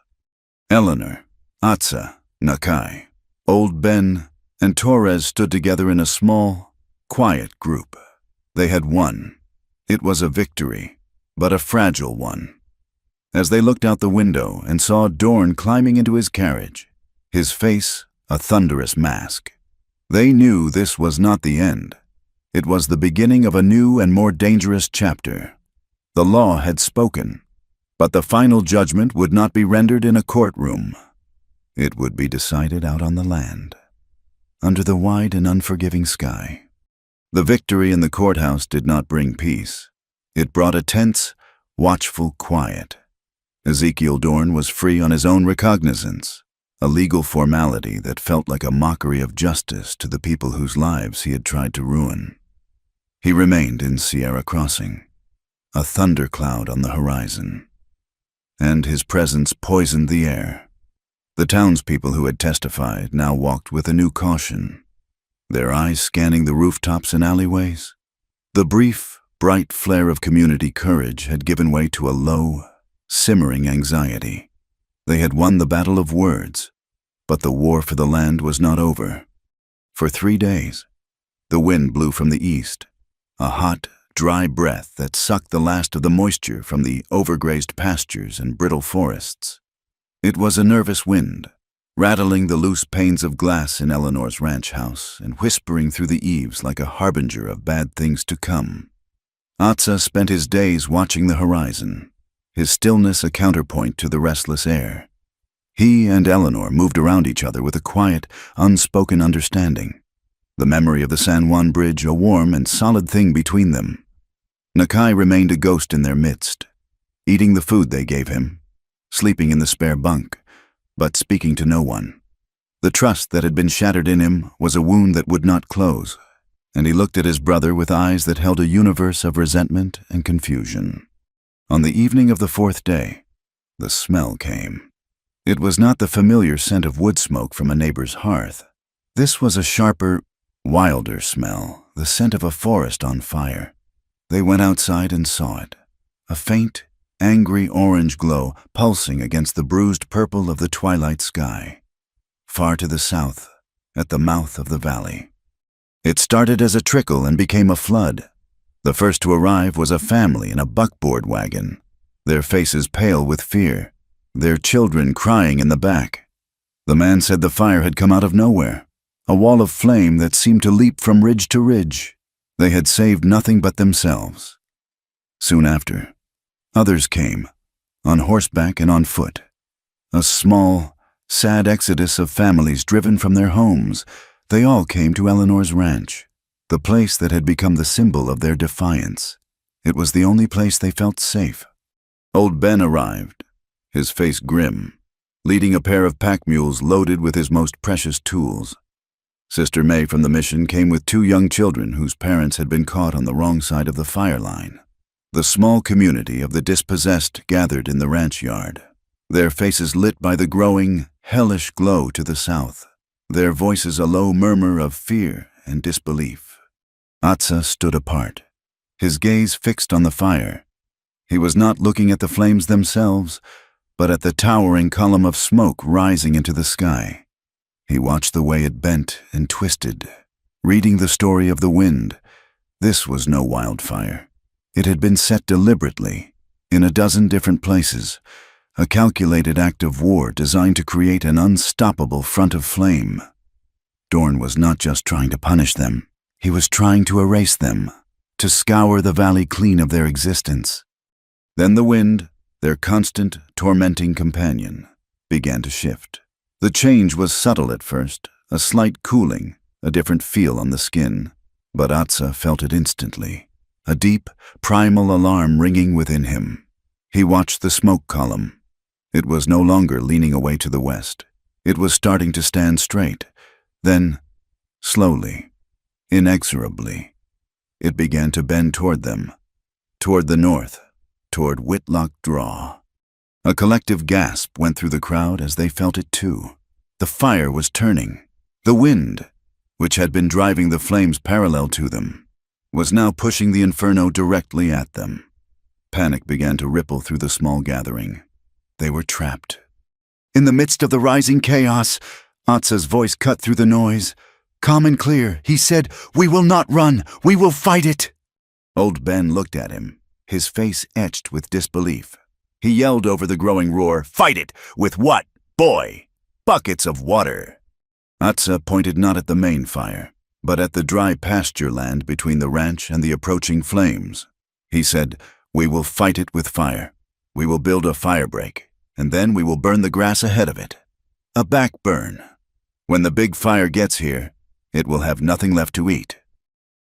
Eleanor, Atsa, Nakai, Old Ben, and Torres stood together in a small, quiet group. They had won. It was a victory, but a fragile one. As they looked out the window and saw Dorn climbing into his carriage, his face a thunderous mask, they knew this was not the end. It was the beginning of a new and more dangerous chapter. The law had spoken, but the final judgment would not be rendered in a courtroom. It would be decided out on the land, under the wide and unforgiving sky. The victory in the courthouse did not bring peace. It brought a tense, watchful quiet. Ezekiel Dorn was free on his own recognizance, a legal formality that felt like a mockery of justice to the people whose lives he had tried to ruin. He remained in Sierra Crossing, a thundercloud on the horizon, and his presence poisoned the air. The townspeople who had testified now walked with a new caution, their eyes scanning the rooftops and alleyways. The brief, bright flare of community courage had given way to a low, simmering anxiety. They had won the battle of words, but the war for the land was not over. For 3 days, the wind blew from the east, a hot, dry breath that sucked the last of the moisture from the overgrazed pastures and brittle forests. It was a nervous wind, rattling the loose panes of glass in Eleanor's ranch house and whispering through the eaves like a harbinger of bad things to come. Atsa spent his days watching the horizon, his stillness a counterpoint to the restless air. He and Eleanor moved around each other with a quiet, unspoken understanding, the memory of the San Juan Bridge a warm and solid thing between them. Nakai remained a ghost in their midst, eating the food they gave him, sleeping in the spare bunk, but speaking to no one. The trust that had been shattered in him was a wound that would not close, and he looked at his brother with eyes that held a universe of resentment and confusion. On the evening of the 4th day, the smell came. It was not the familiar scent of wood smoke from a neighbor's hearth. This was a sharper, wilder smell, the scent of a forest on fire. They went outside and saw it, a faint, angry orange glow pulsing against the bruised purple of the twilight sky. Far to the south, at the mouth of the valley. It started as a trickle and became a flood. The first to arrive was a family in a buckboard wagon, their faces pale with fear, their children crying in the back. The man said the fire had come out of nowhere, a wall of flame that seemed to leap from ridge to ridge. They had saved nothing but themselves. Soon after, others came, on horseback and on foot. A small, sad exodus of families driven from their homes. They all came to Eleanor's ranch, the place that had become the symbol of their defiance. It was the only place they felt safe. Old Ben arrived, his face grim, leading a pair of pack mules loaded with his most precious tools. Sister May from the mission came with 2 young children whose parents had been caught on the wrong side of the fire line. The small community of the dispossessed gathered in the ranch yard, their faces lit by the growing, hellish glow to the south, their voices a low murmur of fear and disbelief. Atsa stood apart, his gaze fixed on the fire. He was not looking at the flames themselves, but at the towering column of smoke rising into the sky. He watched the way it bent and twisted, reading the story of the wind. This was no wildfire. It had been set deliberately, in a dozen different places, a calculated act of war designed to create an unstoppable front of flame. Dorn was not just trying to punish them, he was trying to erase them, to scour the valley clean of their existence. Then the wind, their constant, tormenting companion, began to shift. The change was subtle at first, a slight cooling, a different feel on the skin, but Atsa felt it instantly, a deep, primal alarm ringing within him. He watched the smoke column. It was no longer leaning away to the west. It was starting to stand straight. Then, slowly, inexorably, it began to bend toward them, toward the north, toward Whitlock Draw. A collective gasp went through the crowd as they felt it too. The fire was turning. The wind, which had been driving the flames parallel to them, was now pushing the inferno directly at them. Panic began to ripple through the small gathering. They were trapped. In the midst of the rising chaos, Atsa's voice cut through the noise. Calm and clear, he said, "We will not run. We will fight it." Old Ben looked at him, his face etched with disbelief. He yelled over the growing roar, "Fight it! With what, boy? Buckets of water." Atsa pointed not at the main fire, but at the dry pasture land between the ranch and the approaching flames. He said, "We will fight it with fire. We will build a fire break, and then we will burn the grass ahead of it. A back burn. When the big fire gets here, it will have nothing left to eat."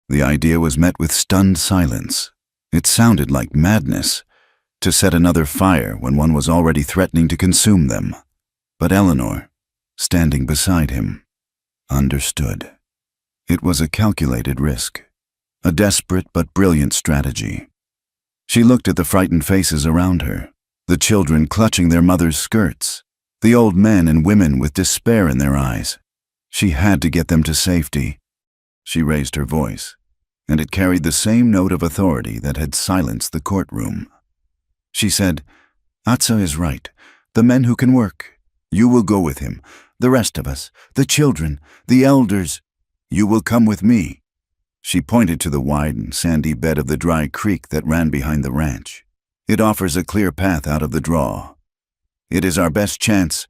The idea was met with stunned silence. It sounded like madness, to set another fire when one was already threatening to consume them. But Eleanor, standing beside him, understood. It was a calculated risk, a desperate but brilliant strategy. She looked at the frightened faces around her, the children clutching their mother's skirts, the old men and women with despair in their eyes. She had to get them to safety. She raised her voice, and it carried the same note of authority that had silenced the courtroom. She said, "Atsa is right. The men who can work. You will go with him. The rest of us, the children, the elders. You will come with me." She pointed to the wide and sandy bed of the dry creek that ran behind the ranch. "It offers a clear path out of the draw. It is our best chance.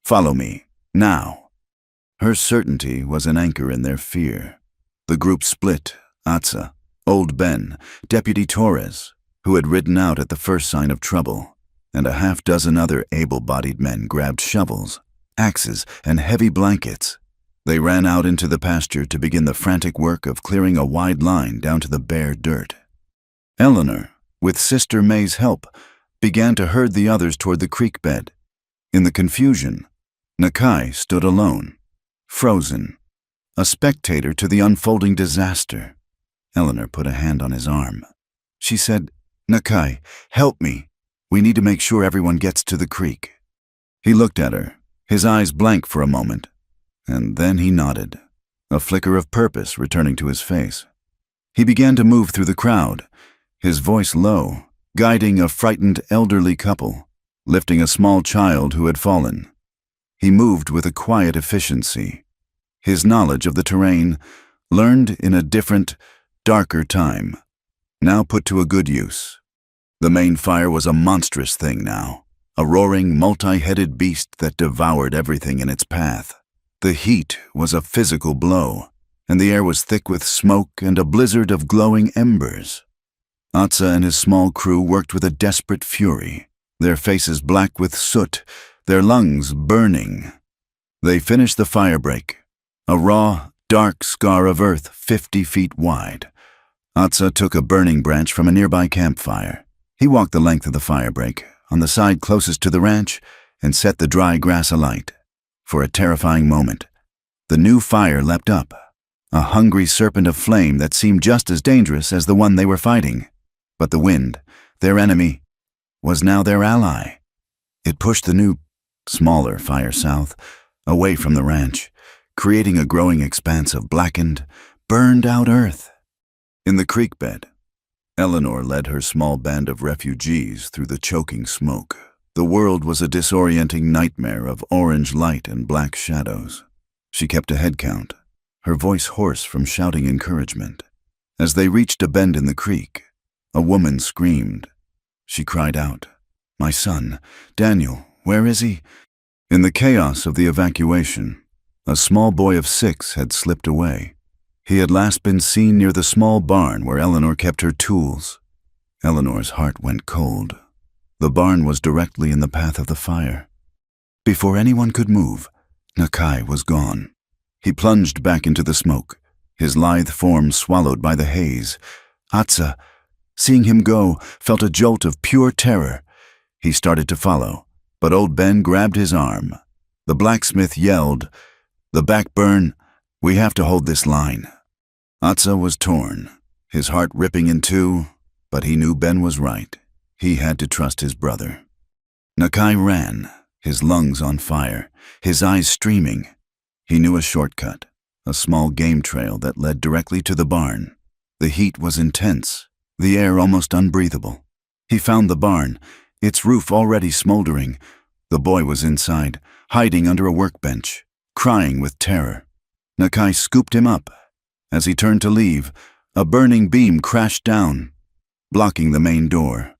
Follow me, now." Her certainty was an anchor in their fear. The group split. Atsa, Old Ben, Deputy Torres, who had ridden out at the first sign of trouble, and a half-dozen other able-bodied men grabbed shovels, axes, and heavy blankets. They ran out into the pasture to begin the frantic work of clearing a wide line down to the bare dirt. Eleanor, with Sister May's help, began to herd the others toward the creek bed. In the confusion, Nakai stood alone, frozen, a spectator to the unfolding disaster. Eleanor put a hand on his arm. She said, "Nakai, help me. We need to make sure everyone gets to the creek." He looked at her, his eyes blank for a moment, and then he nodded, a flicker of purpose returning to his face. He began to move through the crowd, his voice low, guiding a frightened elderly couple, lifting a small child who had fallen. He moved with a quiet efficiency, his knowledge of the terrain, learned in a different, darker time, now put to a good use. The main fire was a monstrous thing now, a roaring, multi-headed beast that devoured everything in its path. The heat was a physical blow, and the air was thick with smoke and a blizzard of glowing embers. Atsa and his small crew worked with a desperate fury, their faces black with soot, their lungs burning. They finished the firebreak, a raw, dark scar of earth 50 feet wide. Atsa took a burning branch from a nearby campfire. He walked the length of the firebreak, on the side closest to the ranch, and set the dry grass alight. For a terrifying moment, the new fire leapt up, a hungry serpent of flame that seemed just as dangerous as the one they were fighting. But the wind, their enemy, was now their ally. It pushed the new, smaller fire south, away from the ranch, creating a growing expanse of blackened, burned-out earth. In the creek bed, Eleanor led her small band of refugees through the choking smoke. The world was a disorienting nightmare of orange light and black shadows. She kept a head count, her voice hoarse from shouting encouragement. As they reached a bend in the creek, a woman screamed. She cried out. My son, Daniel, where is he? In the chaos of the evacuation, a small boy of 6 had slipped away. He had last been seen near the small barn where Eleanor kept her tools. Eleanor's heart went cold. The barn was directly in the path of the fire. Before anyone could move, Nakai was gone. He plunged back into the smoke, his lithe form swallowed by the haze. Atsa, seeing him go, felt a jolt of pure terror. He started to follow, but old Ben grabbed his arm. The blacksmith yelled, "The back burn, we have to hold this line." Atsa was torn, his heart ripping in two, but he knew Ben was right. He had to trust his brother. Nakai ran, his lungs on fire, his eyes streaming. He knew a shortcut, a small game trail that led directly to the barn. The heat was intense, the air almost unbreathable. He found the barn, its roof already smoldering. The boy was inside, hiding under a workbench, crying with terror. Nakai scooped him up. As he turned to leave, a burning beam crashed down, blocking the main door.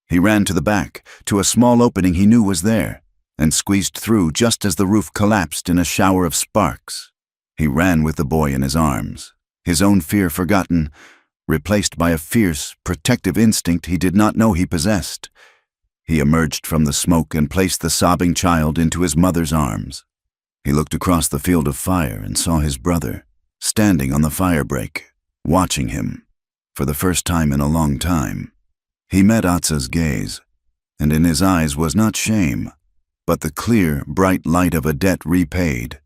He ran to the back, to a small opening he knew was there, and squeezed through just as the roof collapsed in a shower of sparks. He ran with the boy in his arms, his own fear forgotten, replaced by a fierce, protective instinct he did not know he possessed. He emerged from the smoke and placed the sobbing child into his mother's arms. He looked across the field of fire and saw his brother, standing on the firebreak, watching him, for the first time in a long time. He met Atsa's gaze, and in his eyes was not shame, but the clear, bright light of a debt repaid.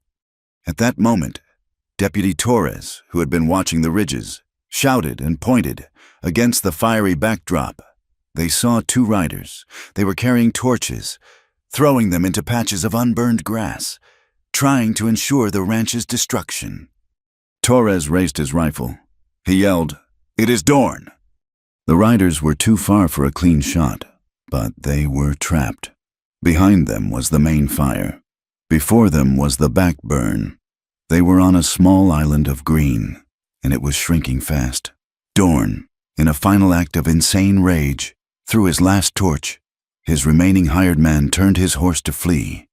At that moment, Deputy Torres, who had been watching the ridges, shouted and pointed against the fiery backdrop. They saw 2 riders. They were carrying torches, throwing them into patches of unburned grass, trying to ensure the ranch's destruction. Torres raised his rifle. He yelled, "It is Dorn!" The riders were too far for a clean shot, but they were trapped. Behind them was the main fire. Before them was the back burn. They were on a small island of green, and it was shrinking fast. Dorn, in a final act of insane rage, threw his last torch. His remaining hired man turned his horse to flee.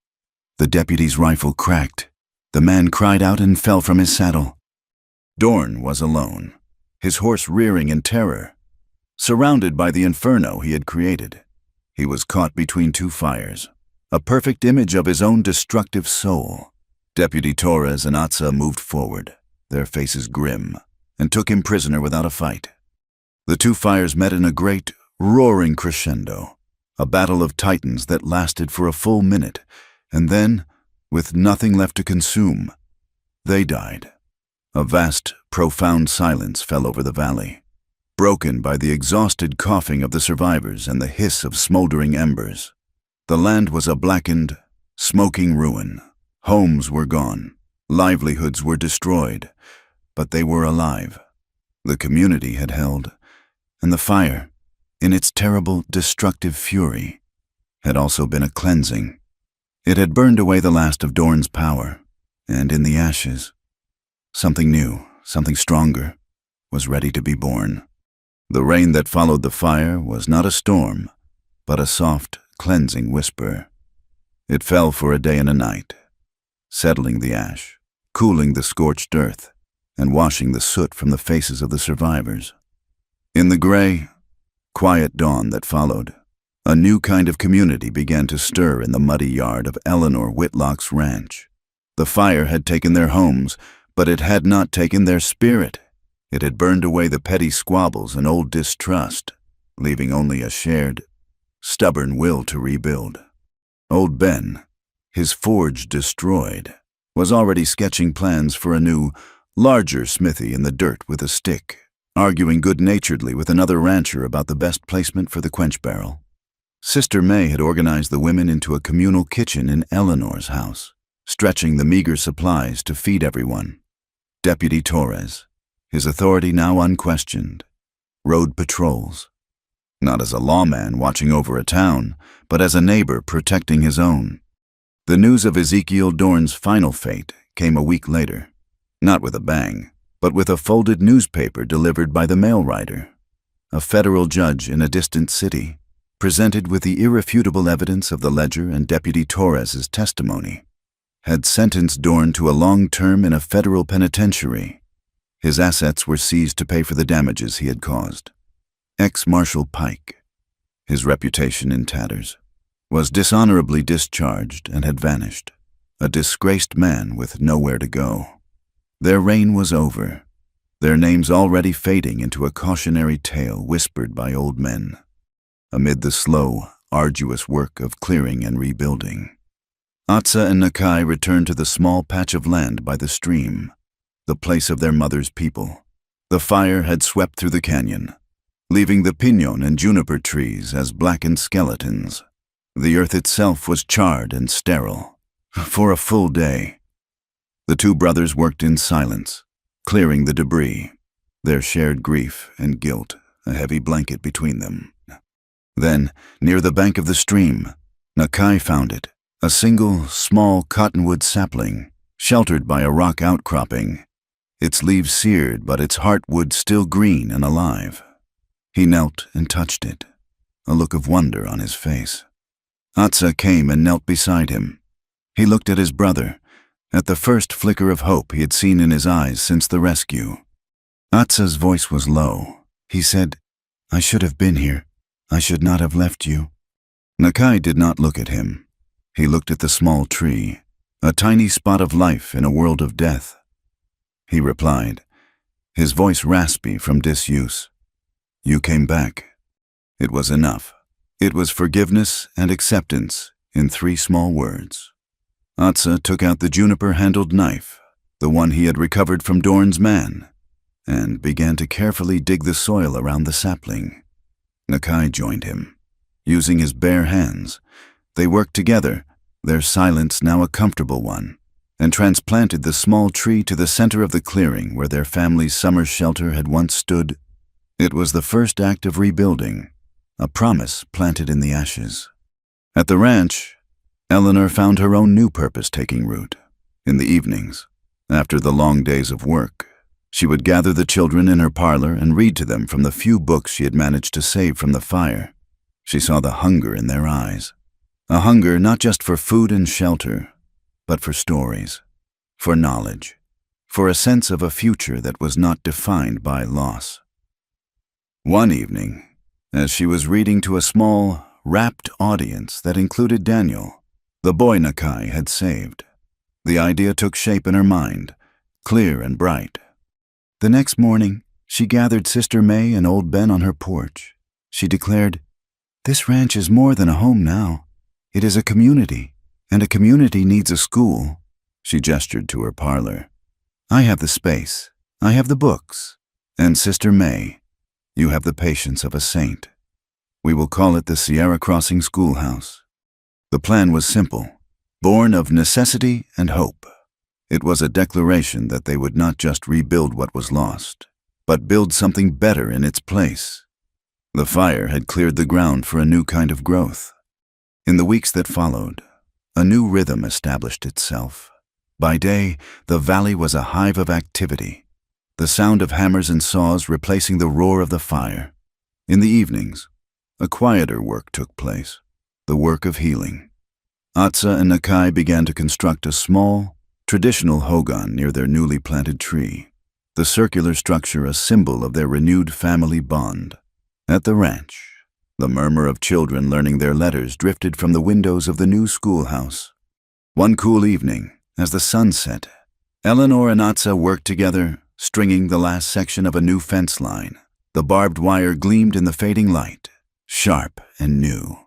The deputy's rifle cracked. The man cried out and fell from his saddle. Dorn was alone, his horse rearing in terror, surrounded by the inferno he had created. He was caught between 2 fires, a perfect image of his own destructive soul. Deputy Torres and Atsa moved forward, their faces grim, and took him prisoner without a fight. The 2 fires met in a great, roaring crescendo, a battle of titans that lasted for a full minute, and then, with nothing left to consume, they died. A vast, profound silence fell over the valley, broken by the exhausted coughing of the survivors and the hiss of smoldering embers. The land was a blackened, smoking ruin. Homes were gone, livelihoods were destroyed, but they were alive. The community had held, and the fire, in its terrible, destructive fury, had also been a cleansing. It had burned away the last of Dorn's power, and in the ashes, something new, something stronger, was ready to be born. The rain that followed the fire was not a storm, but a soft, cleansing whisper. It fell for a day and a night, settling the ash, cooling the scorched earth, and washing the soot from the faces of the survivors. In the gray, quiet dawn that followed, a new kind of community began to stir in the muddy yard of Eleanor Whitlock's ranch. The fire had taken their homes, but it had not taken their spirit. It had burned away the petty squabbles and old distrust, leaving only a shared, stubborn will to rebuild. Old Ben, his forge destroyed, was already sketching plans for a new, larger smithy in the dirt with a stick, arguing good-naturedly with another rancher about the best placement for the quench barrel. Sister May had organized the women into a communal kitchen in Eleanor's house, stretching the meager supplies to feed everyone. Deputy Torres, his authority now unquestioned, rode patrols, not as a lawman watching over a town, but as a neighbor protecting his own. The news of Ezekiel Dorn's final fate came a week later, not with a bang, but with a folded newspaper delivered by the mail rider. A federal judge in a distant city, presented with the irrefutable evidence of the ledger and Deputy Torres's testimony, had sentenced Dorn to a long term in a federal penitentiary. His assets were seized to pay for the damages he had caused. Ex-Marshal Pike, his reputation in tatters, was dishonorably discharged and had vanished, a disgraced man with nowhere to go. Their reign was over, their names already fading into a cautionary tale whispered by old men, amid the slow, arduous work of clearing and rebuilding. Atsa and Nakai returned to the small patch of land by the stream, the place of their mother's people. The fire had swept through the canyon, leaving the pinon and juniper trees as blackened skeletons. The earth itself was charred and sterile. For a full day, the two brothers worked in silence, clearing the debris, their shared grief and guilt a heavy blanket between them. Then, near the bank of the stream, Nakai found it, a single, small cottonwood sapling, sheltered by a rock outcropping, its leaves seared but its heartwood still green and alive. He knelt and touched it, a look of wonder on his face. Atsa came and knelt beside him. He looked at his brother, at the first flicker of hope he had seen in his eyes since the rescue. Atsa's voice was low. He said, "I should have been here. I should not have left you." Nakai did not look at him. He looked at the small tree, a tiny spot of life in a world of death. He replied, his voice raspy from disuse. "You came back." It was enough. It was forgiveness and acceptance in 3 small words. Atsa took out the juniper-handled knife, the one he had recovered from Dorn's man, and began to carefully dig the soil around the sapling. Nakai joined him. Using his bare hands, they worked together, their silence now a comfortable one, and transplanted the small tree to the center of the clearing where their family's summer shelter had once stood. It was the first act of rebuilding, a promise planted in the ashes. At the ranch, Eleanor found her own new purpose taking root. In the evenings, after the long days of work, she would gather the children in her parlor and read to them from the few books she had managed to save from the fire. She saw the hunger in their eyes, a hunger not just for food and shelter, but for stories, for knowledge, for a sense of a future that was not defined by loss. One evening, as she was reading to a small, rapt audience that included Daniel, the boy Nakai had saved, the idea took shape in her mind, clear and bright. The next morning, she gathered Sister May and old Ben on her porch. She declared, "This ranch is more than a home now. It is a community, and a community needs a school." She gestured to her parlor. "I have the space, I have the books, and Sister May, you have the patience of a saint. We will call it the Sierra Crossing Schoolhouse." The plan was simple, born of necessity and hope. It was a declaration that they would not just rebuild what was lost, but build something better in its place. The fire had cleared the ground for a new kind of growth. In the weeks that followed, a new rhythm established itself. By day, the valley was a hive of activity, the sound of hammers and saws replacing the roar of the fire. In the evenings, a quieter work took place, the work of healing. Atsa and Nakai began to construct a small, traditional hogan near their newly planted tree, the circular structure a symbol of their renewed family bond. At the ranch, the murmur of children learning their letters drifted from the windows of the new schoolhouse. One cool evening, as the sun set, Eleanor and Atsa worked together, stringing the last section of a new fence line. The barbed wire gleamed in the fading light, sharp and new.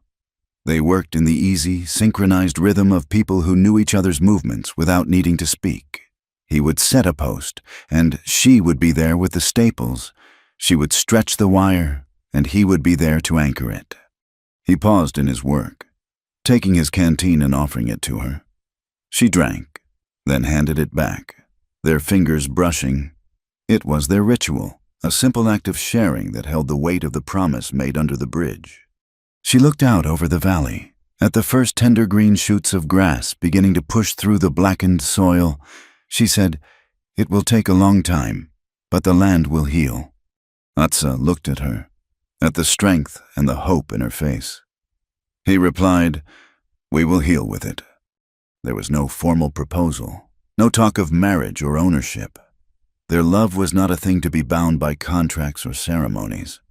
They worked in the easy, synchronized rhythm of people who knew each other's movements without needing to speak. He would set a post, and she would be there with the staples. She would stretch the wire, and he would be there to anchor it. He paused in his work, taking his canteen and offering it to her. She drank, then handed it back, their fingers brushing. It was their ritual, a simple act of sharing that held the weight of the promise made under the bridge. She looked out over the valley, at the first tender green shoots of grass beginning to push through the blackened soil. She said, "It will take a long time, but the land will heal." Atsa looked at her, at the strength and the hope in her face. He replied, "We will heal with it." There was no formal proposal, no talk of marriage or ownership. Their love was not a thing to be bound by contracts or ceremonies.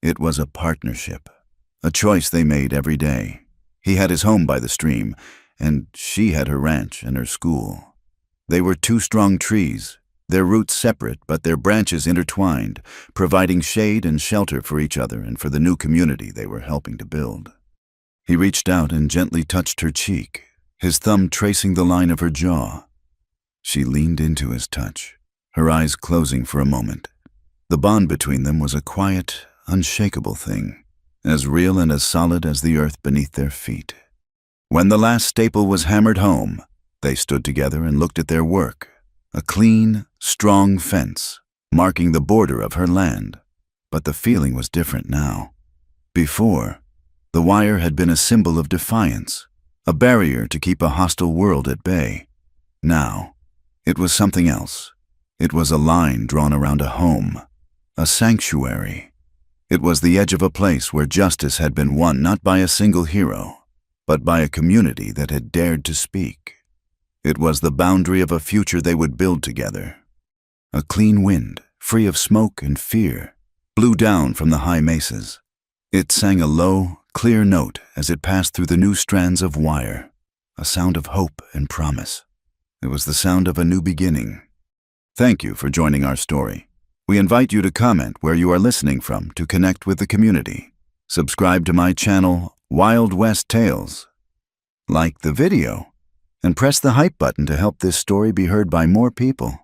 It was a partnership, a choice they made every day. He had his home by the stream, and she had her ranch and her school. They were two strong trees, their roots separate but their branches intertwined, providing shade and shelter for each other and for the new community they were helping to build. He reached out and gently touched her cheek, his thumb tracing the line of her jaw. She leaned into his touch, her eyes closing for a moment. The bond between them was a quiet, unshakable thing, as real and as solid as the earth beneath their feet. When the last staple was hammered home, they stood together and looked at their work, a clean, strong fence, marking the border of her land. But the feeling was different now. Before, the wire had been a symbol of defiance, a barrier to keep a hostile world at bay. Now, it was something else. It was a line drawn around a home, a sanctuary. It was the edge of a place where justice had been won not by a single hero, but by a community that had dared to speak. It was the boundary of a future they would build together. A clean wind, free of smoke and fear, blew down from the high mesas. It sang a low, clear note as it passed through the new strands of wire, a sound of hope and promise. It was the sound of a new beginning. Thank you for joining our story. We invite you to comment where you are listening from to connect with the community. Subscribe to my channel, Wild West Tales. Like the video, and press the hype button to help this story be heard by more people.